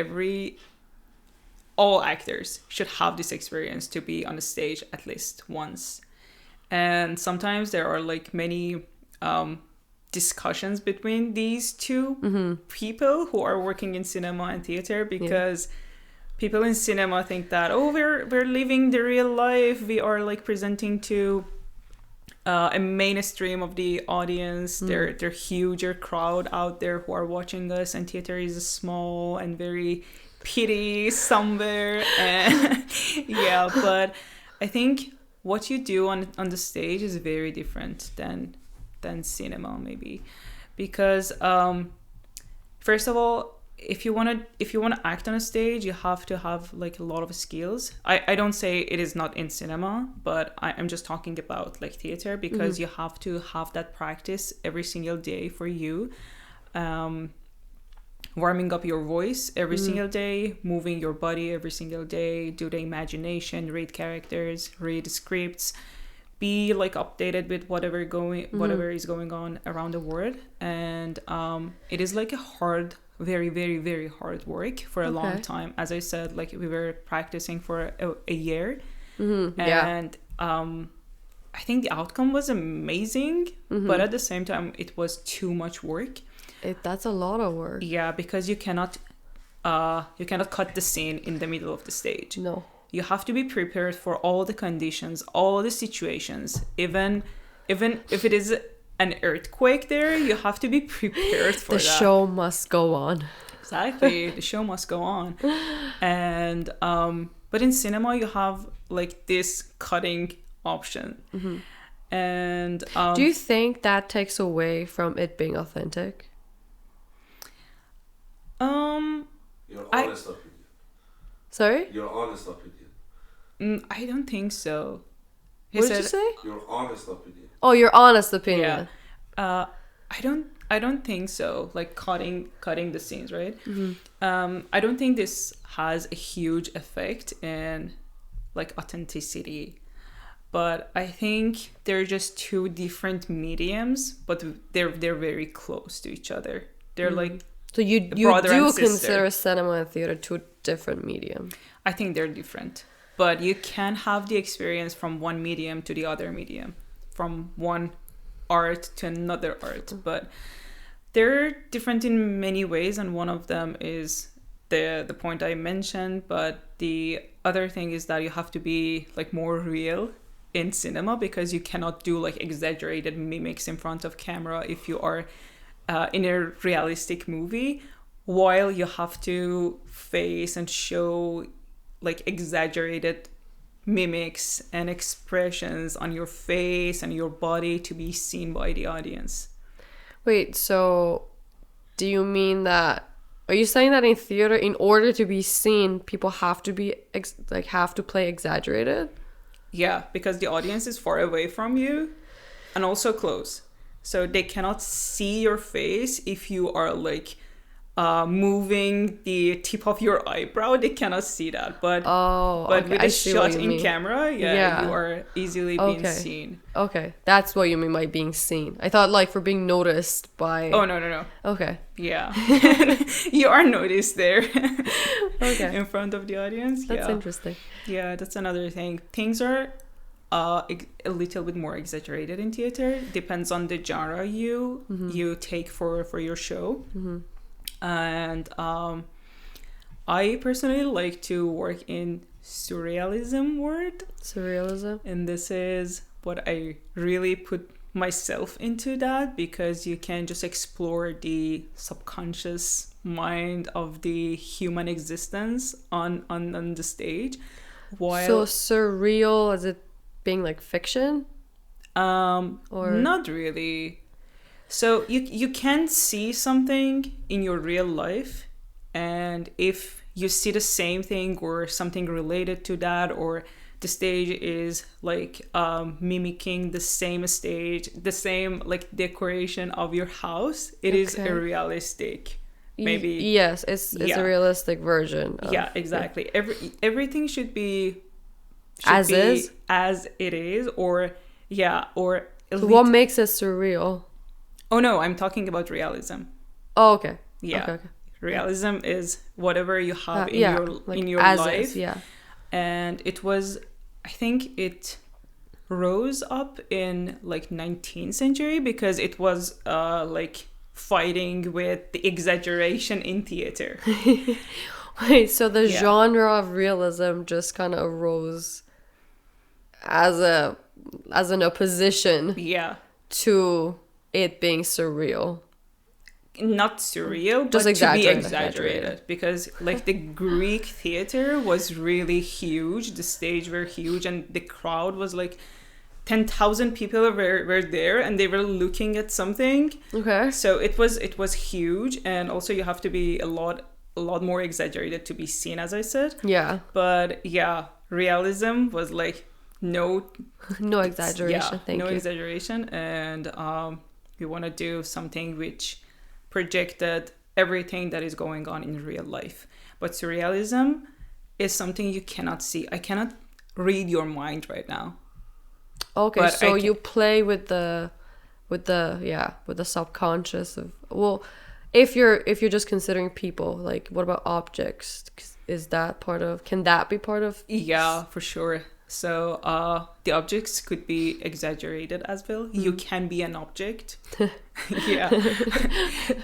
all actors should have this experience to be on a stage at least once. And sometimes there are like many discussions between these two people who are working in cinema and theater, because people in cinema think that, oh, we're living the real life, we are like presenting to a mainstream of the audience. They're huger crowd out there who are watching us, and theater is small and very pity somewhere. And yeah, but I think what you do on the stage is very different than cinema, maybe, because first of all, if you want to act on a stage, you have to have like a lot of skills. I don't say it is not in cinema, but I'm just talking about like theater, because you have to have that practice every single day for you, warming up your voice every single day, moving your body every single day, do the imagination, read characters, read scripts, be like updated with whatever is going on around the world. And it is like a very, very, very hard work for a long time. As I said, like we were practicing for a year. And I think the outcome was amazing, but at the same time it was too much work. That's a lot of work. Yeah, because you cannot cut the scene in the middle of the stage. No. You have to be prepared for all the conditions, all the situations. Even if it is an earthquake there, you have to be prepared for that. The show must go on. Exactly. The show must go on. And but in cinema you have like this cutting option. And do you think that takes away from it being authentic? Your honest opinion. Sorry? Your honest opinion. I don't think so. What did you say? Your honest opinion. Oh, your honest opinion. Yeah. I don't think so. Like cutting the scenes, right? I don't think this has a huge effect in like authenticity. But I think they're just two different mediums, but they're very close to each other. They're like so you do consider cinema and theater two different medium? I think they're different, but you can have the experience from one medium to the other medium, from one art to another art. But they're different in many ways, and one of them is the point I mentioned. But the other thing is that you have to be like more real in cinema, because you cannot do like exaggerated mimics in front of camera if you are in a realistic movie, while you have to face and show like exaggerated mimics and expressions on your face and your body to be seen by the audience. Wait, so do you mean that, are you saying that in theater, in order to be seen, people have to be have to play exaggerated? Yeah, because the audience is far away from you and also close. So they cannot see your face if you are like moving the tip of your eyebrow. They cannot see that. But with a shot in camera, you are easily being seen. Okay, that's what you mean by being seen. I thought like for being noticed by... Oh, no. Okay. Yeah. You are noticed there. Okay. In front of the audience. That's interesting. Yeah, that's another thing. Things are a little bit more exaggerated in theater. Depends on the genre you take for your show. And I personally like to work in surrealism world. Surrealism? And this is what I really put myself into that, because you can just explore the subconscious mind of the human existence on the stage. So surreal, as it being like fiction? Or Not really. So you can see something in your real life, and if you see the same thing or something related to that, or the stage is like mimicking the same stage, the same like decoration of your house, it is a realistic. Maybe yes, it's a realistic version of, exactly. Everything should be as is, as it is, or or so what makes it surreal? Oh no, I'm talking about realism. Oh, okay. Yeah. Okay. Realism is whatever you have in your as life. Is, yeah. And it was, I think it rose up in like 19th century, because it was like fighting with the exaggeration in theater. Wait, so the genre of realism just kind of arose as an opposition to it being surreal. Not surreal, just but to be exaggerated. Because like the Greek theater was really huge, the stage were huge, and the crowd was like 10,000 people were there, and they were looking at something. Okay. So it was huge, and also you have to be a lot more exaggerated to be seen, as I said. Yeah. But realism was like no exaggeration. Thank you. No exaggeration, and we want to do something which projected everything that is going on in real life. But surrealism is something you cannot see. I cannot read your mind right now. Okay, but so you play with the subconscious of, well, if you're just considering people, like what about objects? Can that be part of? Yeah, for sure. So the objects could be exaggerated as well. You can be an object. Yeah.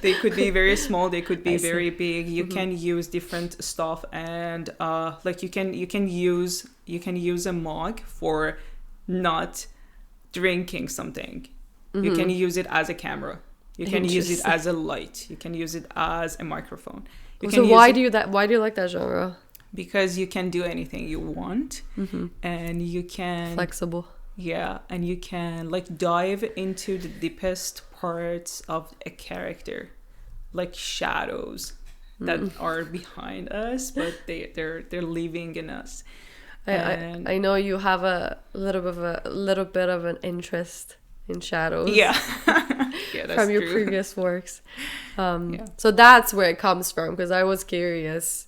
They could be very small, they could be very big. You can use different stuff, and like you can use a mug for not drinking something. You can use it as a camera. You can use it as a light. You can use it as a microphone. So why do you like that genre? Because you can do anything you want, and you can flexible. Yeah, and you can like dive into the deepest parts of a character, like shadows that are behind us, but they're living in us. I know you have a little bit of an interest in shadows. Yeah. Yeah, that's from your true. previous works. So that's where it comes from, because I was curious.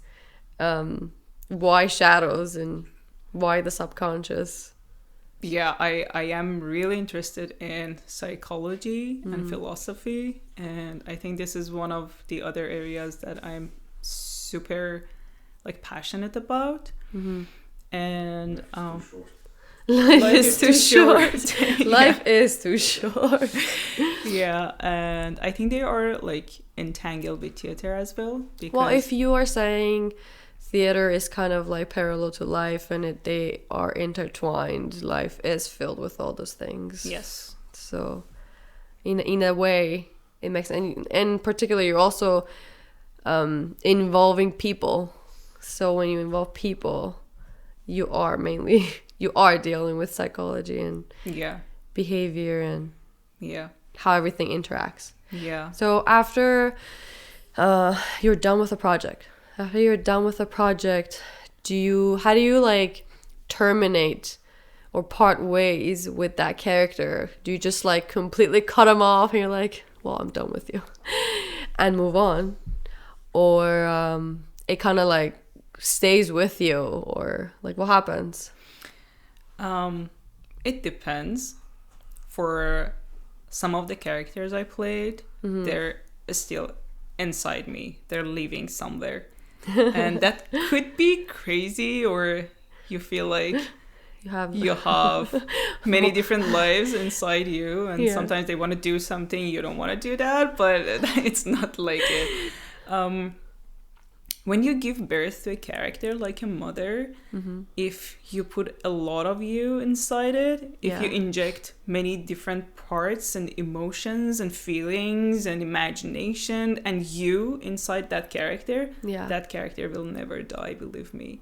Why shadows and why the subconscious? Yeah, I am really interested in psychology and philosophy, and I think this is one of the other areas that I'm super like passionate about. And life is too short. Life is too short. Yeah, and I think they are like entangled with theater as well. Because well, if you are saying theater is kind of like parallel to life, and they are intertwined, life is filled with all those things. Yes. So in a way it makes, and particularly you're also involving people. So when you involve people, you are dealing with psychology and behavior and how everything interacts. Yeah. So after you're done with a project, how do you like terminate or part ways with that character? Do you just like completely cut him off and you're like, well, I'm done with you and move on? Or it kind of like stays with you, or like what happens? It depends. For some of the characters I played, they're still inside me. They're living somewhere. And that could be crazy, or you feel like you have many different lives inside you, and sometimes they want to do something, you don't want to do that, but it's not like it. when you give birth to a character like a mother, if you put a lot of you inside it, if you inject many different parts and emotions and feelings and imagination and you inside that character, that character will never die, believe me.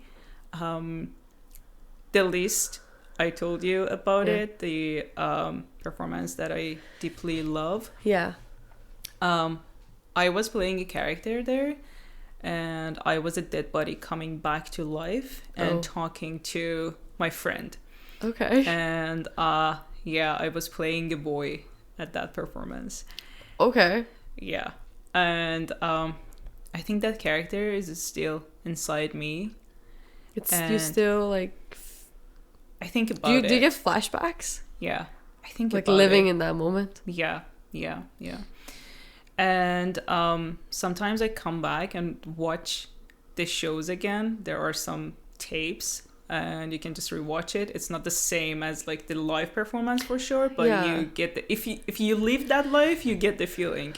The list I told you about it, the performance that I deeply love. Yeah. I was playing a character there, and I was a dead body coming back to life and talking to my friend. Okay. And I was playing a boy at that performance. Okay. Yeah. And I think that character is still inside me. You still like... I think about it. Do you get flashbacks? Yeah. I think like about living it. in that moment? Yeah. And sometimes I come back and watch the shows again. There are some tapes and you can just rewatch it. It's not the same as like the live performance for sure, but you get the if you live that life, you get the feeling.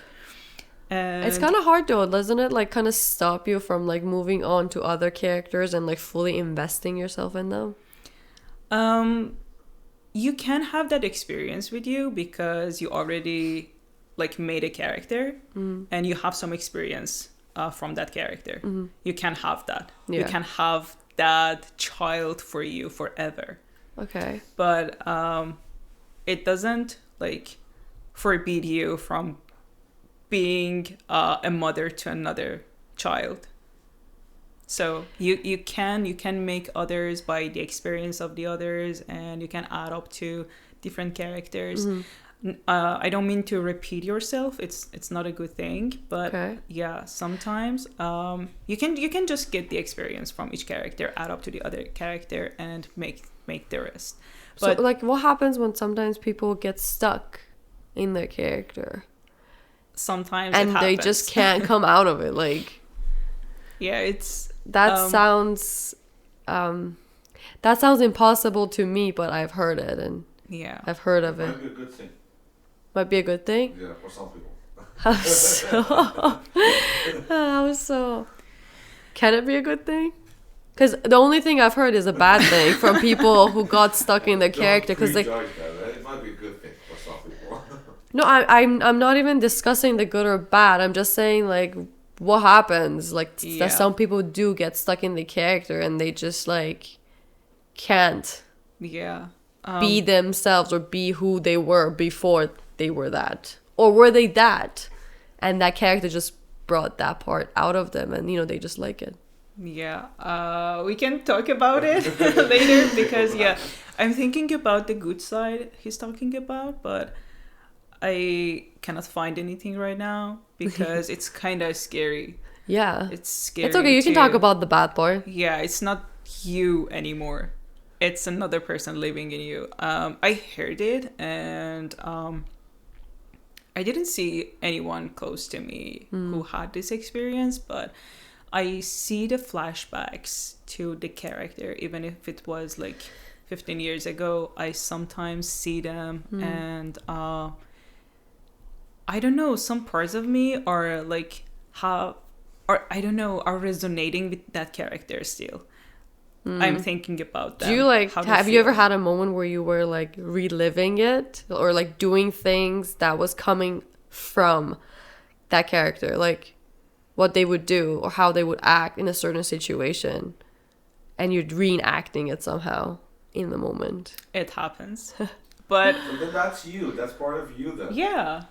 And it's kind of hard though, doesn't it? Like kind of stop you from like moving on to other characters and like fully investing yourself in them. You can have that experience with you because you already like made a character and you have some experience from that character. You can have that. You can have that child for you forever. Okay. But it doesn't like forbid you from being a mother to another child. So you can make others by the experience of the others, and you can add up to different characters. I don't mean to repeat yourself. It's not a good thing, but sometimes you can just get the experience from each character, add up to the other character, and make the rest. But so like, what happens when sometimes people get stuck in their character? Sometimes and they just can't come out of it. Like, that sounds impossible to me, but I've heard it and I've heard of it. Might be a good thing. Might be a good thing. Yeah, for some people. How so? Can it be a good thing? Because the only thing I've heard is a bad thing from people who got stuck in their character. Because it might be a good thing for some people. No, I'm not even discussing the good or bad. I'm just saying like what happens. Like that some people do get stuck in the character and they just like can't be themselves or be who they were before they were that, or were they that, and that character just brought that part out of them, and they just like it. We can talk about it later because I'm thinking about the good side he's talking about, but I cannot find anything right now because it's kind of scary. It's scary. It's okay, you can talk about the bad part. It's not you anymore, it's another person living in you. I heard it, and I didn't see anyone close to me who had this experience, but I see the flashbacks to the character, even if it was like 15 years ago. I sometimes see them, and I don't know, some parts of me are like are resonating with that character still. I'm thinking about that. Do you have you ever had a moment where you were like reliving it or like doing things that was coming from that character, like what they would do or how they would act in a certain situation, and you're reenacting it somehow in the moment? It happens. But then that's you. That's part of you then. Yeah.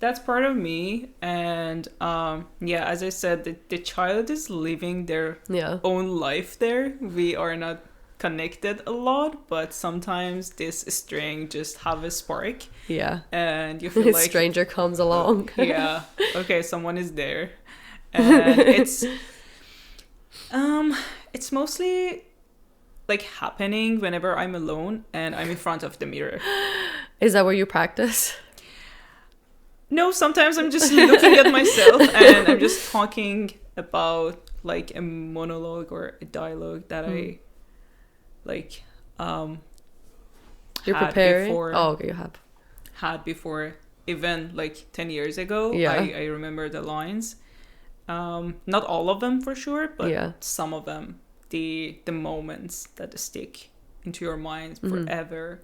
That's part of me, and as I said, the child is living their own life there. We are not connected a lot, but sometimes this string just have a spark. And you feel like stranger comes along. Okay, someone is there, and it's mostly like happening whenever I'm alone and I'm in front of the mirror. Is that where you practice? No, sometimes I'm just looking at myself and I'm just talking about like a monologue or a dialogue that I like you're preparing before. Oh, okay, you have had before, even like 10 years ago. I remember the lines, Not all of them for sure, but Yeah. some of them. The moments that stick into your mind forever.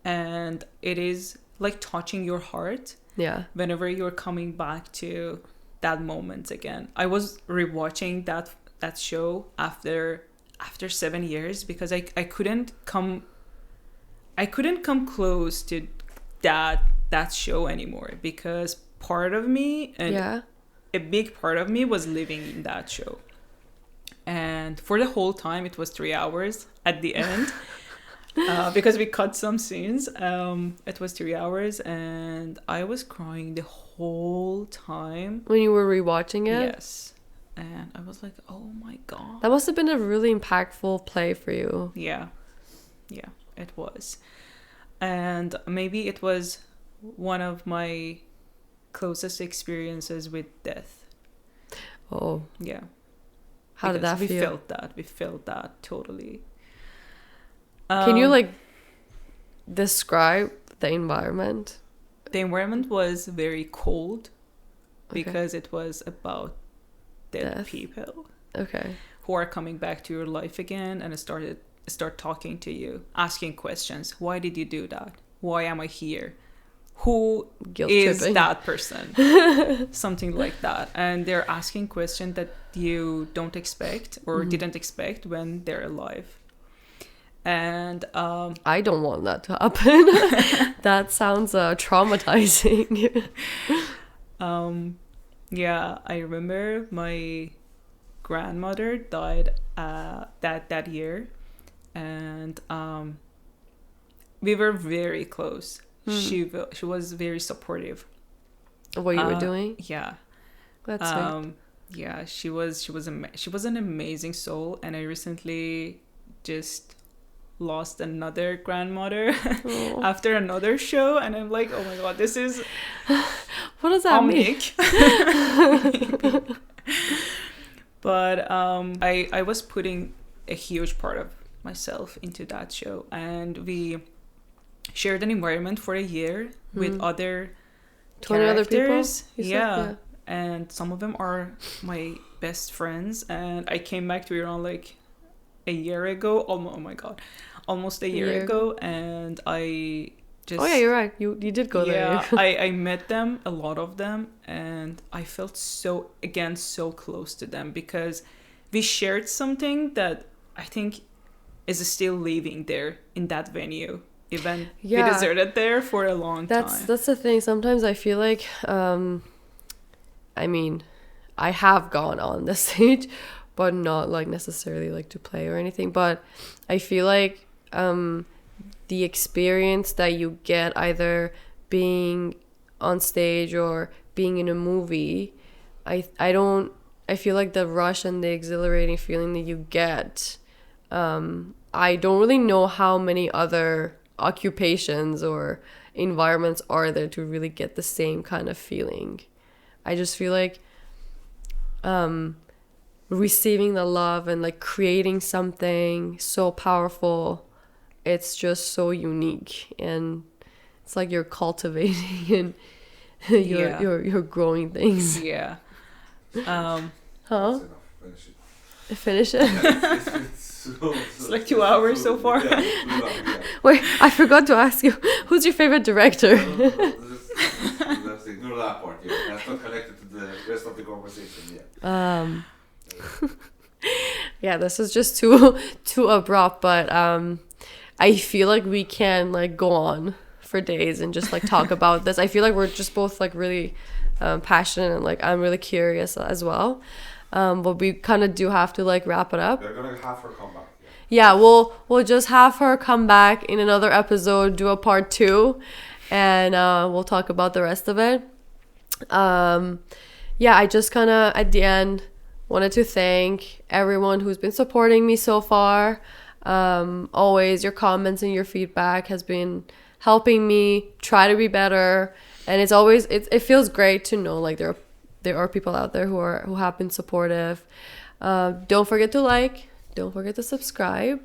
And it is like touching your heart Yeah. whenever you're coming back to that moment again. I was rewatching that show after 7 years because I couldn't come close to that show anymore, because part of me and Yeah. a big part of me was living in that show. And for the whole time, it was 3 hours at the end. Because we cut some scenes, it was 3 hours, and I was crying the whole time. When you were rewatching it? Yes. And I was like, oh my God. That must have been a really impactful play for you. Yeah, it was. And maybe it was one of my closest experiences with death. Oh. Yeah. How did that we feel? We felt that totally. Can you like describe the environment? The environment was very cold Okay. because it was about dead Death. people Okay. who are coming back to your life again and start talking to you, asking questions. Why did you do that? Why am I here? Who Guilt is tripping. that person? Something like that. And they're asking questions that you don't expect or didn't expect when they're alive. And I don't want that to happen. That sounds traumatizing. yeah, I remember my grandmother died that year, and we were very close. She was very supportive. What you were doing? Yeah. That's sweet. Yeah, she was an amazing soul, and I recently just lost another grandmother after another show, and I'm like, oh my God, this is What does that mean? But I was putting a huge part of myself into that show, and we shared an environment for a year with other 20 other people? characters. You said? Yeah. And some of them are my best friends, and I came back to Iran like a year ago. Oh my God, almost a year ago, and I just... Oh yeah, you're right. You did go there. Yeah, I met them, a lot of them, and I felt so close to them because we shared something that I think is still living there in that venue. Even we deserted there for a long time. That's the thing. Sometimes I feel like, I mean, I have gone on the stage, but not like necessarily like to play or anything. But I feel like the experience that you get either being on stage or being in a movie, I feel like the rush and the exhilarating feeling that you get, I don't really know how many other occupations or environments are there to really get the same kind of feeling. I just feel like receiving the love and like creating something so powerful, it's just so unique, and it's like you're cultivating and you're growing things. Yeah. Huh? That's enough. Finish Finish it. it. It's like 2 hours so far. Wait, I forgot to ask you, who's your favorite director? Ignore that part. Yeah, that's not connected to the rest of the conversation. Yeah. Yeah, this is just too abrupt, but I feel like we can like go on for days and just like talk about this. I feel like we're just both like really passionate, and like I'm really curious as well. But we kind of do have to like wrap it up. They're gonna have her come back. Yeah, we'll just have her come back in another episode, do a part 2, and we'll talk about the rest of it. Yeah, I just kind of at the end wanted to thank everyone who's been supporting me so far. Always your comments and your feedback has been helping me try to be better, and it's always it feels great to know like there are people out there who have been supportive. Don't forget to like, don't forget to subscribe.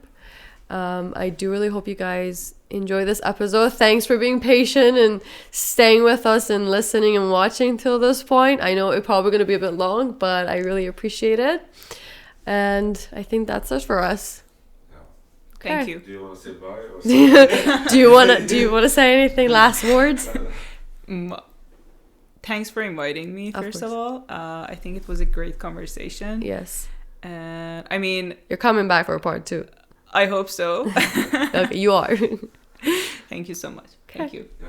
I do really hope you guys enjoy this episode. Thanks for being patient and staying with us and listening and watching till this point. I know it's probably going to be a bit long, but I really appreciate it. And I think that's it for us. Thank you. Do you want to say bye? Or Do you want to say anything? Last words? Thanks for inviting me. First course. of all, I think it was a great conversation. Yes. And I mean, You're coming back for a part 2. I hope so. Okay, you are. Thank you so much. Thank you. Yeah.